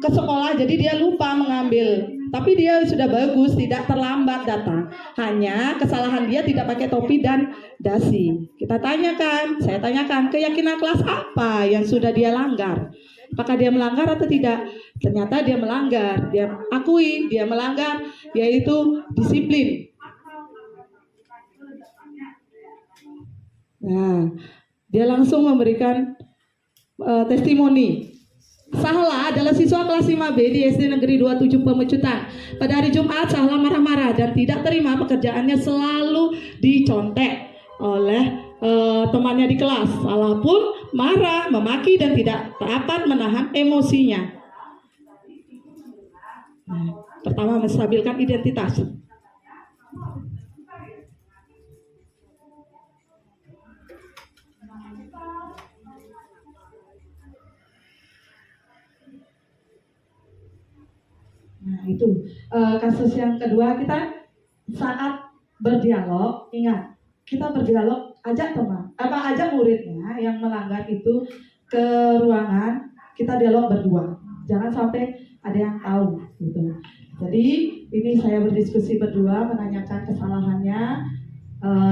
ke sekolah, jadi dia lupa mengambil. Tapi dia sudah bagus, tidak terlambat datang. Hanya kesalahan dia tidak pakai topi dan dasi. Saya tanyakan, keyakinan kelas apa yang sudah dia langgar? Apakah dia melanggar atau tidak? Ternyata dia melanggar. Dia akui dia melanggar, yaitu disiplin. Nah, dia langsung memberikan testimoni. Sahla adalah siswa kelas 5B di SD Negeri 27 Pemecutan. Pada hari Jumat, Sahla marah-marah dan tidak terima pekerjaannya selalu dicontek oleh temannya di kelas. Sahla pun marah, memaki dan tidak dapat menahan emosinya. Pertama, menstabilkan identitas. Nah, itu kasus yang kedua. Kita saat berdialog, ingat, kita berdialog, ajak muridnya yang melanggar itu ke ruangan, kita dialog berdua. Jangan sampai ada yang tahu gitu. Jadi ini saya berdiskusi berdua, menanyakan kesalahannya.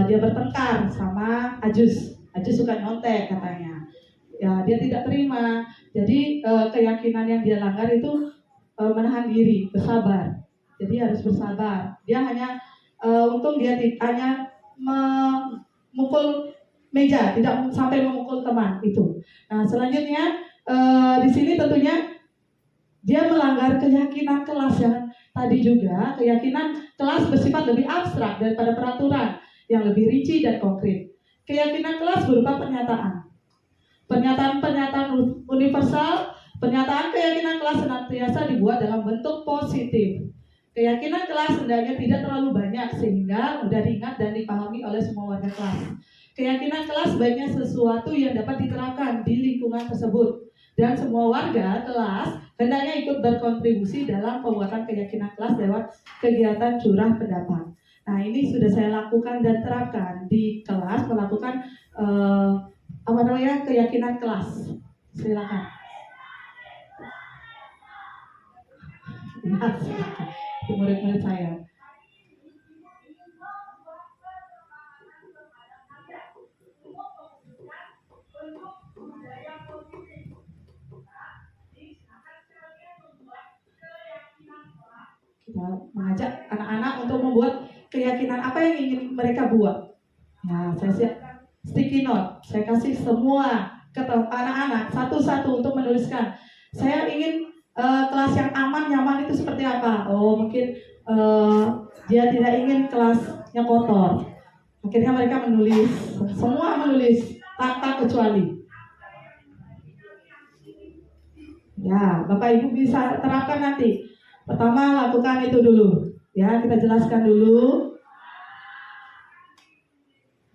Dia bertengkar sama Ajus suka nyontek katanya. Ya, dia tidak terima. Jadi keyakinan yang dia langgar itu menahan diri, bersabar. Jadi harus bersabar. Dia hanya untung dia hanya memukul meja, tidak sampai memukul teman itu. Nah, selanjutnya di sini tentunya dia melanggar keyakinan kelas yang tadi juga. Keyakinan kelas bersifat lebih abstrak daripada peraturan yang lebih rinci dan konkret. Keyakinan kelas berupa pernyataan universal. Pernyataan keyakinan kelas senantiasa dibuat dalam bentuk positif. Keyakinan kelas hendaknya tidak terlalu banyak sehingga mudah diingat dan dipahami oleh semua warga kelas. Keyakinan kelas sebaiknya sesuatu yang dapat diterapkan di lingkungan tersebut, dan semua warga kelas hendaknya ikut berkontribusi dalam pembuatan keyakinan kelas lewat kegiatan curah pendapat. Nah, ini sudah saya lakukan dan terapkan di kelas, melakukan keyakinan kelas. Silakan. Itu murid-murid saya. Kita mengajak anak-anak untuk membuat keyakinan apa yang ingin mereka buat. Nah, saya siapkan sticky note. Saya kasih semua ke anak-anak satu-satu untuk menuliskan. Saya ingin kelas yang aman, nyaman itu seperti apa? Oh, mungkin dia tidak ingin kelas yang kotor. Akhirnya mereka menulis, semua menulis tanpa kecuali. Ya, Bapak Ibu bisa terapkan nanti. Pertama, lakukan itu dulu. Ya, kita jelaskan dulu.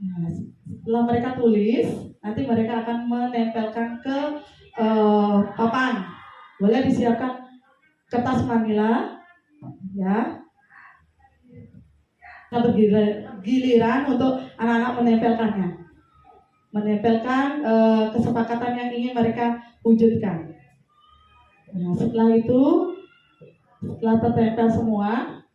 Nah, setelah mereka tulis, nanti mereka akan menempelkan ke papan. Boleh disiapkan kertas manila, ya. Nah, bergiliran untuk anak-anak menempelkan kesepakatan yang ingin mereka wujudkan. Nah, setelah itu, setelah tertempel semua,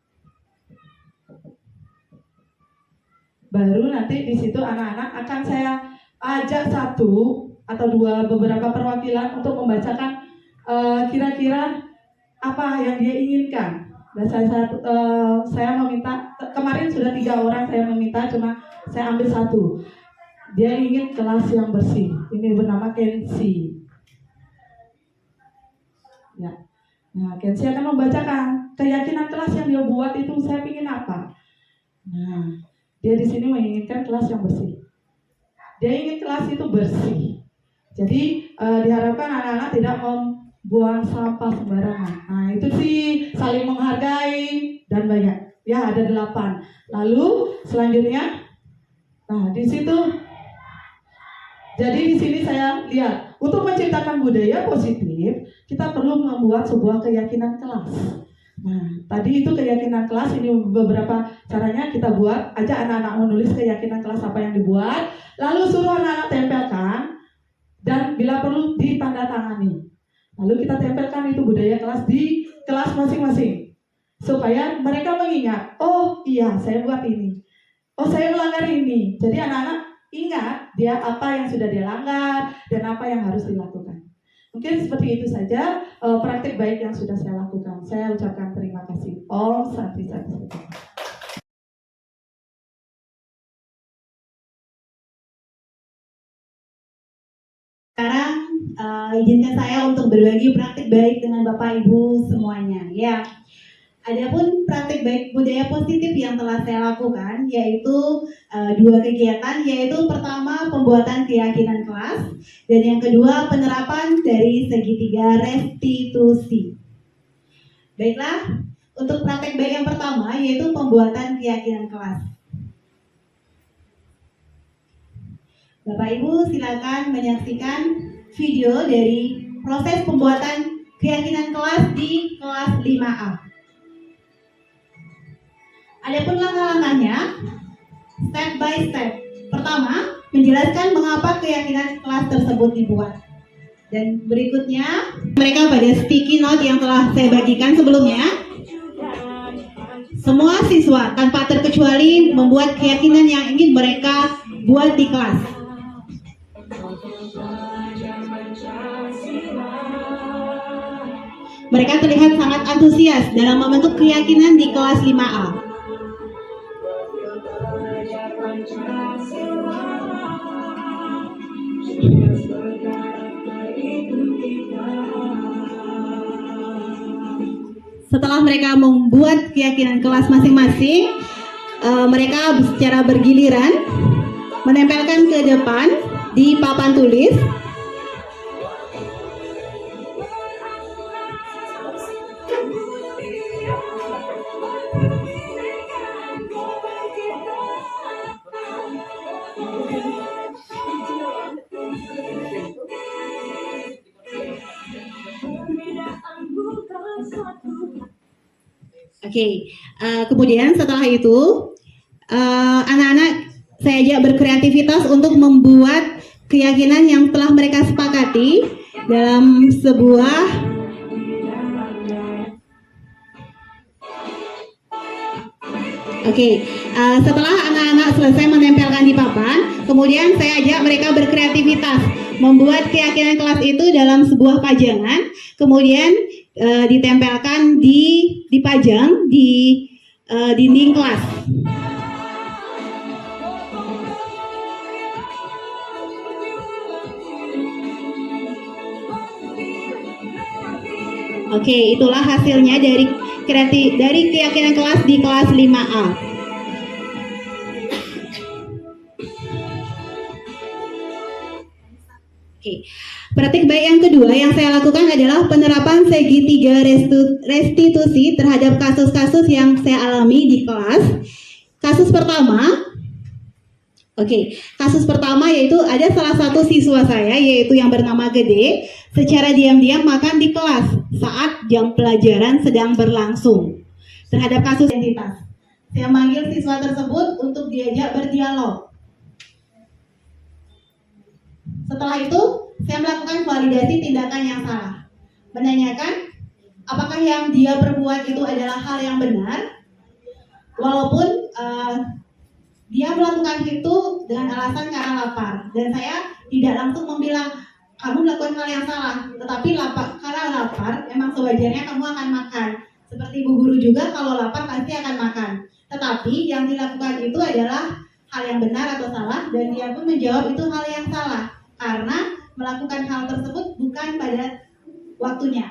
baru nanti di situ anak-anak akan saya ajak satu atau beberapa perwakilan untuk membacakan kira-kira apa yang dia inginkan. Dan saya meminta, kemarin sudah 3 orang saya meminta, cuma saya ambil 1. Dia ingin kelas yang bersih. Ini bernama Kensi. Ya. Nah, Kensi akan membacakan keyakinan kelas yang dia buat itu, saya ingin apa. Nah, dia di sini menginginkan kelas yang bersih. Dia ingin kelas itu bersih. Jadi diharapkan anak-anak tidak buang sampah sembarangan. Nah, itu sih saling menghargai dan banyak. Ya, ada 8. Lalu selanjutnya, nah di situ. Jadi di sini saya lihat untuk menciptakan budaya positif, kita perlu membuat sebuah keyakinan kelas. Nah, tadi itu keyakinan kelas, ini beberapa caranya kita buat. Ajak anak-anak menulis keyakinan kelas apa yang dibuat, lalu suruh anak-anak tempelkan dan bila perlu ditandatangani. Lalu kita tempelkan itu budaya kelas di kelas masing-masing supaya mereka mengingat, oh iya saya buat ini, oh saya melanggar ini. Jadi anak-anak ingat dia apa yang sudah dia langgar dan apa yang harus dilakukan. Mungkin seperti itu saja praktik baik yang sudah saya lakukan. Saya ucapkan terima kasih. Om Santi Santi. Sekarang izinkan saya untuk berbagi praktik baik dengan Bapak Ibu semuanya. Ya, adapun praktik baik budaya positif yang telah saya lakukan yaitu dua kegiatan, yaitu pertama pembuatan keyakinan kelas dan yang kedua penerapan dari segitiga restitusi. Baiklah, untuk praktik baik yang pertama yaitu pembuatan keyakinan kelas. Bapak Ibu silakan menyaksikan video dari proses pembuatan keyakinan kelas di kelas 5A. Adapun langkah-langkahnya, step by step. Pertama, menjelaskan mengapa keyakinan kelas tersebut dibuat. Dan berikutnya, mereka pada sticky note yang telah saya bagikan sebelumnya, semua siswa tanpa terkecuali membuat keyakinan yang ingin mereka buat di kelas. Mereka terlihat sangat antusias dalam membentuk keyakinan di kelas 5A. Setelah mereka membuat keyakinan kelas masing-masing, mereka secara bergiliran menempelkan ke depan di papan tulis. Oke, kemudian setelah itu anak-anak saya ajak berkreativitas untuk membuat keyakinan yang telah mereka sepakati dalam sebuah setelah anak-anak selesai menempelkan di papan, kemudian saya ajak mereka berkreativitas membuat keyakinan kelas itu dalam sebuah pajangan, kemudian ditempelkan dipajang di dinding kelas. Oke, itulah hasilnya dari keyakinan kelas di kelas 5A. Oke. Praktik baik yang kedua yang saya lakukan adalah penerapan segitiga restitusi terhadap kasus-kasus yang saya alami di kelas. Kasus pertama yaitu ada salah satu siswa saya yaitu yang bernama Gede secara diam-diam makan di kelas saat jam pelajaran sedang berlangsung. Terhadap kasus identitas, saya manggil siswa tersebut untuk diajak berdialog. Setelah itu, saya melakukan validasi tindakan yang salah. Menanyakan apakah yang dia perbuat itu adalah hal yang benar, walaupun dia melakukan itu dengan alasan karena lapar. Dan saya tidak langsung membilang, kamu melakukan hal yang salah, tetapi karena lapar, memang sewajarnya kamu akan makan. Seperti ibu guru juga, kalau lapar pasti akan makan. Tetapi yang dilakukan itu adalah hal yang benar atau salah, dan dia pun menjawab itu hal yang salah. Karena melakukan hal tersebut bukan pada waktunya.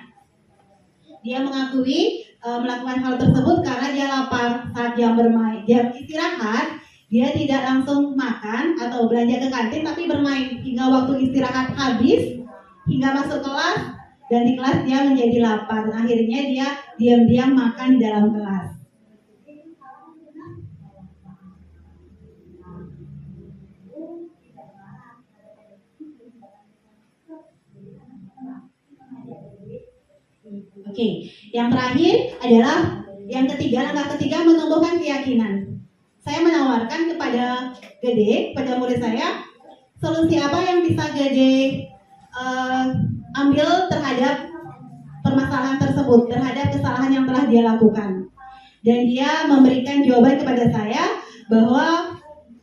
Dia mengakui melakukan hal tersebut karena dia lapar saat jam bermain. Jam istirahat, dia tidak langsung makan atau belanja ke kantin, tapi bermain hingga waktu istirahat habis, hingga masuk kelas, dan di kelas dia menjadi lapar. Dan akhirnya dia diam-diam makan di dalam kelas. Oke, yang terakhir adalah langkah ketiga menumbuhkan keyakinan. Saya menawarkan kepada Gede, kepada murid saya, solusi apa yang bisa Gede ambil terhadap permasalahan tersebut, terhadap kesalahan yang telah dia lakukan. Dan dia memberikan jawaban kepada saya bahwa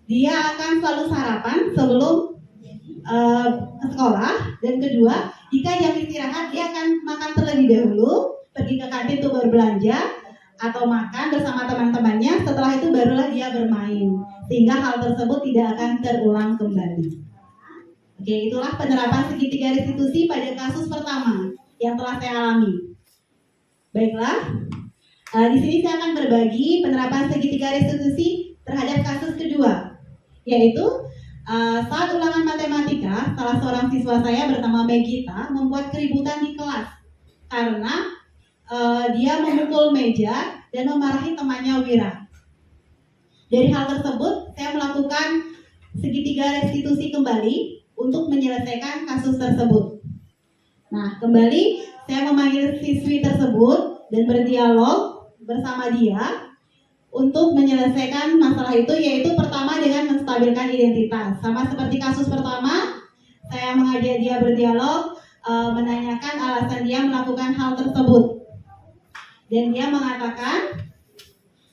dia akan selalu sarapan sebelum ke sekolah, dan kedua, jika jam istirahat dia akan makan terlebih dahulu, pergi ke kantin untuk berbelanja atau makan bersama teman-temannya, setelah itu barulah dia bermain, sehingga hal tersebut tidak akan terulang kembali. Oke, itulah penerapan segitiga restitusi pada kasus pertama yang telah saya alami. Baiklah, di sini saya akan berbagi penerapan segitiga restitusi terhadap kasus kedua, yaitu saat ulangan matematika, salah seorang siswa saya bernama Megita membuat keributan di kelas karena dia memukul meja dan memarahi temannya Wira. Dari hal tersebut, saya melakukan segitiga restitusi kembali untuk menyelesaikan kasus tersebut. Nah, kembali saya memanggil siswi tersebut dan berdialog bersama dia untuk menyelesaikan masalah itu, yaitu pertama dengan menstabilkan identitas. Sama seperti kasus pertama, saya mengajak dia berdialog, menanyakan alasan dia melakukan hal tersebut. Dan dia mengatakan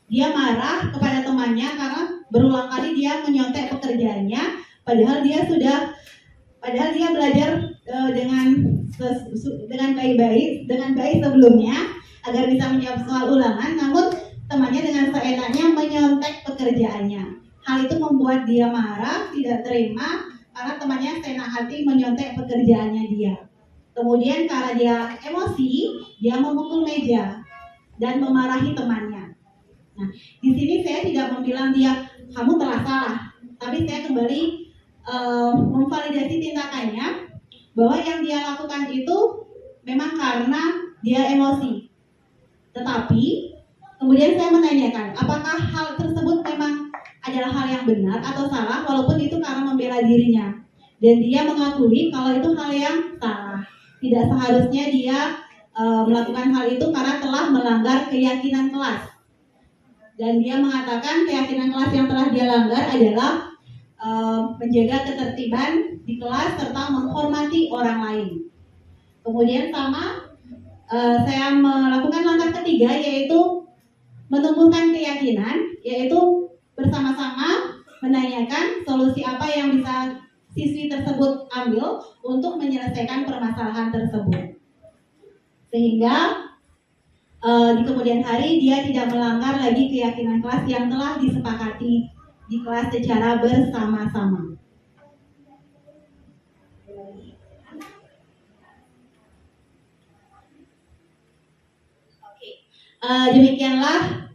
dia marah kepada temannya karena berulang kali dia menyontek pekerjaannya, padahal dia belajar dengan baik sebelumnya agar bisa menjawab soal ulangan, namun temannya dengan seenaknya menyontek pekerjaannya. Hal itu membuat dia marah, tidak terima karena temannya seenak hati menyontek pekerjaannya dia. Kemudian karena dia emosi, dia memukul meja dan memarahi temannya. Nah, di sini saya tidak membilang dia kamu telah salah, tapi saya kembali memvalidasi tindakannya bahwa yang dia lakukan itu memang karena dia emosi. Tetapi kemudian saya menanyakan, apakah hal tersebut memang adalah hal yang benar atau salah, walaupun itu karena membela dirinya. Dan dia mengakui kalau itu hal yang salah. Tidak seharusnya dia melakukan hal itu karena telah melanggar keyakinan kelas. Dan dia mengatakan keyakinan kelas yang telah dia langgar adalah menjaga ketertiban di kelas serta menghormati orang lain. Kemudian saya melakukan langkah ketiga, yaitu menumbuhkan keyakinan, yaitu bersama-sama menanyakan solusi apa yang bisa siswi tersebut ambil untuk menyelesaikan permasalahan tersebut. Sehingga di kemudian hari dia tidak melanggar lagi keyakinan kelas yang telah disepakati di kelas secara bersama-sama. Demikianlah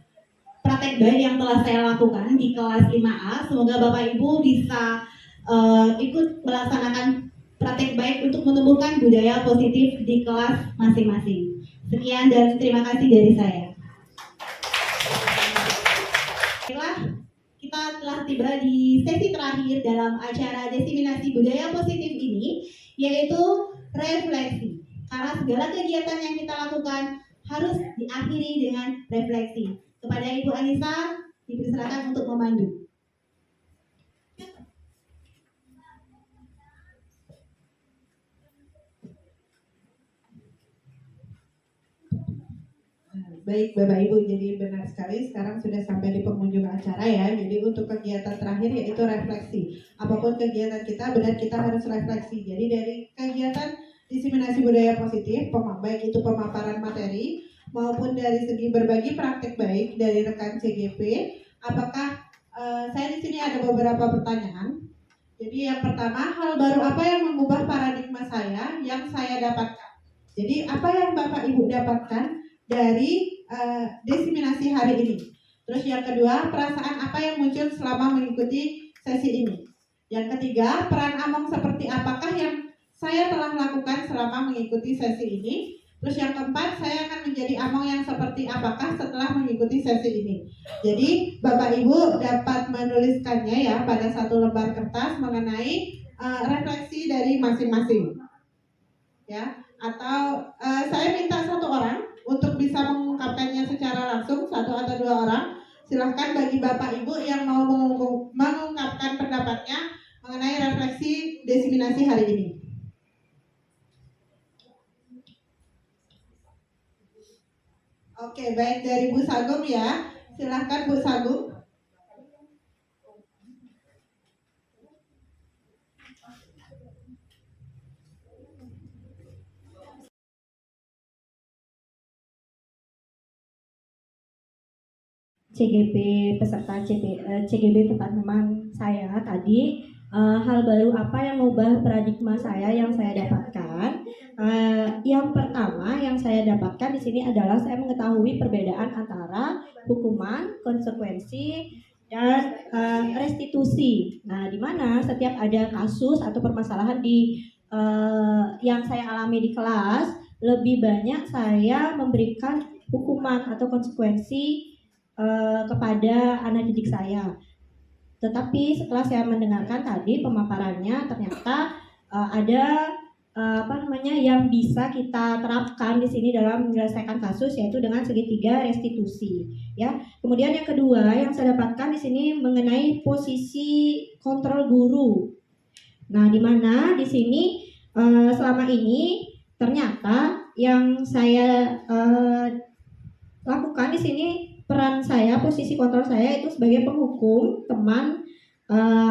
praktek baik yang telah saya lakukan di kelas 5A. Semoga Bapak Ibu bisa ikut melaksanakan praktek baik untuk menumbuhkan budaya positif di kelas masing-masing. Sekian dan terima kasih dari saya. Baiklah, kita telah tiba di sesi terakhir dalam acara diseminasi budaya positif ini, yaitu refleksi. Karena segala kegiatan yang kita lakukan harus diakhiri dengan refleksi. Kepada Ibu Anissa, dipersilakan untuk memandu. Baik Bapak Ibu, jadi benar sekali sekarang sudah sampai di penghujung acara ya. Jadi untuk kegiatan terakhir yaitu refleksi. Apapun kegiatan kita, benar kita harus refleksi. Jadi dari kegiatan diseminasi budaya positif, baik itu pemaparan materi maupun dari segi berbagi praktek baik dari rekan CGP, apakah saya di sini ada beberapa pertanyaan. Jadi yang pertama, hal baru apa yang mengubah paradigma saya yang saya dapatkan? Jadi apa yang Bapak Ibu dapatkan dari diseminasi hari ini? Terus yang kedua, perasaan apa yang muncul selama mengikuti sesi ini? Yang ketiga, peran Among seperti apakah yang saya telah lakukan selama mengikuti sesi ini? Terus yang keempat, saya akan menjadi Among yang seperti apakah setelah mengikuti sesi ini? Jadi Bapak Ibu dapat menuliskannya ya pada satu lembar kertas mengenai refleksi dari masing-masing. Ya, atau saya minta satu orang untuk bisa mengungkapkannya secara langsung, satu atau dua orang. Silahkan bagi Bapak Ibu yang mau mengungkapkan pendapatnya mengenai refleksi diseminasi hari ini. Oke, baik dari Bu Sagum ya. Silahkan Bu Sagum. CGB peserta CGB teman-teman saya tadi, hal baru apa yang mengubah paradigma saya yang saya dapatkan. Yang pertama yang saya dapatkan di sini adalah saya mengetahui perbedaan antara hukuman, konsekuensi, dan restitusi. Nah, di mana setiap ada kasus atau permasalahan yang saya alami di kelas, lebih banyak saya memberikan hukuman atau konsekuensi kepada anak didik saya. Tetapi setelah saya mendengarkan tadi pemaparannya, ternyata ada yang bisa kita terapkan di sini dalam menyelesaikan kasus, yaitu dengan segitiga restitusi. Ya. Kemudian yang kedua yang saya dapatkan di sini mengenai posisi kontrol guru. Nah, di mana di sini selama ini ternyata yang saya lakukan di sini, peran saya, posisi kontrol saya itu sebagai penghukum, teman,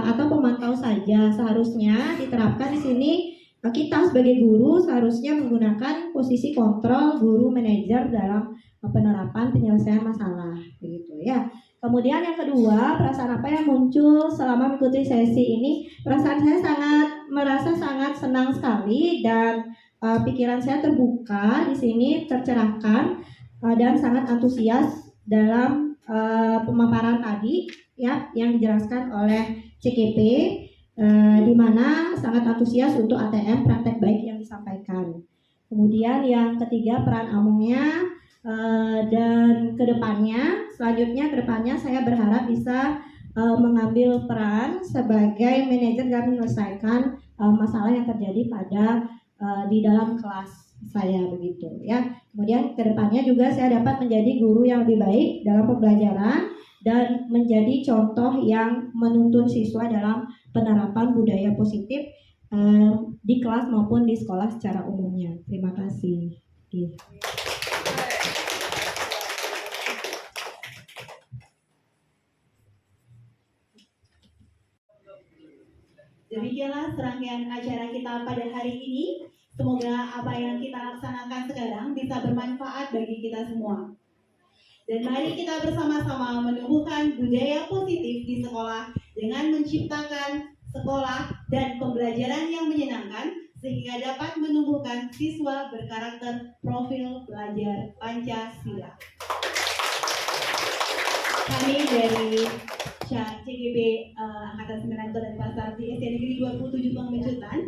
atau pemantau saja. Seharusnya diterapkan di sini kita sebagai guru seharusnya menggunakan posisi kontrol guru manajer dalam penerapan penyelesaian masalah, begitu ya. Kemudian yang kedua, perasaan apa yang muncul selama mengikuti sesi ini? Perasaan saya merasa sangat senang sekali dan pikiran saya terbuka di sini, tercerahkan dan sangat antusias dalam pemaparan tadi ya yang dijelaskan oleh CGP, di mana sangat antusias untuk ATM praktek baik yang disampaikan. Kemudian yang ketiga, peran Amungnya, dan kedepannya saya berharap bisa mengambil peran sebagai manajer dan menyelesaikan masalah yang terjadi di dalam kelas saya, begitu ya. Kemudian kedepannya juga saya dapat menjadi guru yang lebih baik dalam pembelajaran dan menjadi contoh yang menuntun siswa dalam penerapan budaya positif di kelas maupun di sekolah secara umumnya. Terima kasih. Demikianlah serangkaian acara kita pada hari ini. Semoga apa yang kita laksanakan sekarang bisa bermanfaat bagi kita semua. Dan mari kita bersama-sama menumbuhkan budaya positif di sekolah dengan menciptakan sekolah dan pembelajaran yang menyenangkan sehingga dapat menumbuhkan siswa berkarakter profil belajar Pancasila. Kami dari CGB Angkatan 9 Kota Denpasar di SD Negeri 27 Pengecutan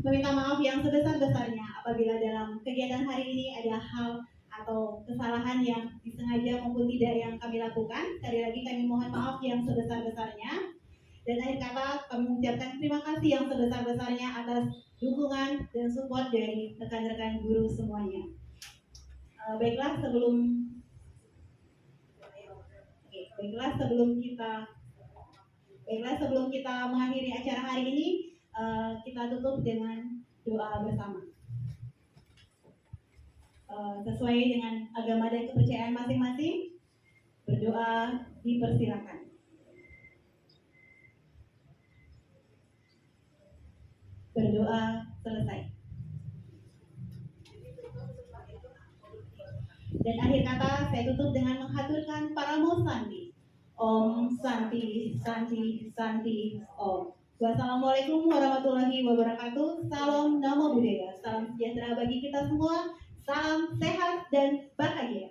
meminta maaf yang sebesar-besarnya apabila dalam kegiatan hari ini ada hal atau kesalahan yang disengaja maupun tidak yang kami lakukan. Sekali lagi kami mohon maaf yang sebesar-besarnya. Dan akhir kata kami mengucapkan terima kasih yang sebesar-besarnya atas dukungan dan support dari rekan-rekan guru semuanya. Baiklah sebelum kita mengakhiri acara hari ini, kita tutup dengan doa bersama. Sesuai dengan agama dan kepercayaan masing-masing, berdoa dipersilakan. Berdoa selesai. Dan akhir kata saya tutup dengan menghaturkan Paramo Santi. Om Santi, Santi, Santi, Om. Wassalamualaikum warahmatullahi wabarakatuh. Salam Namo Buddhaya. Salam sejahtera bagi kita semua. Salam sehat dan bahagia.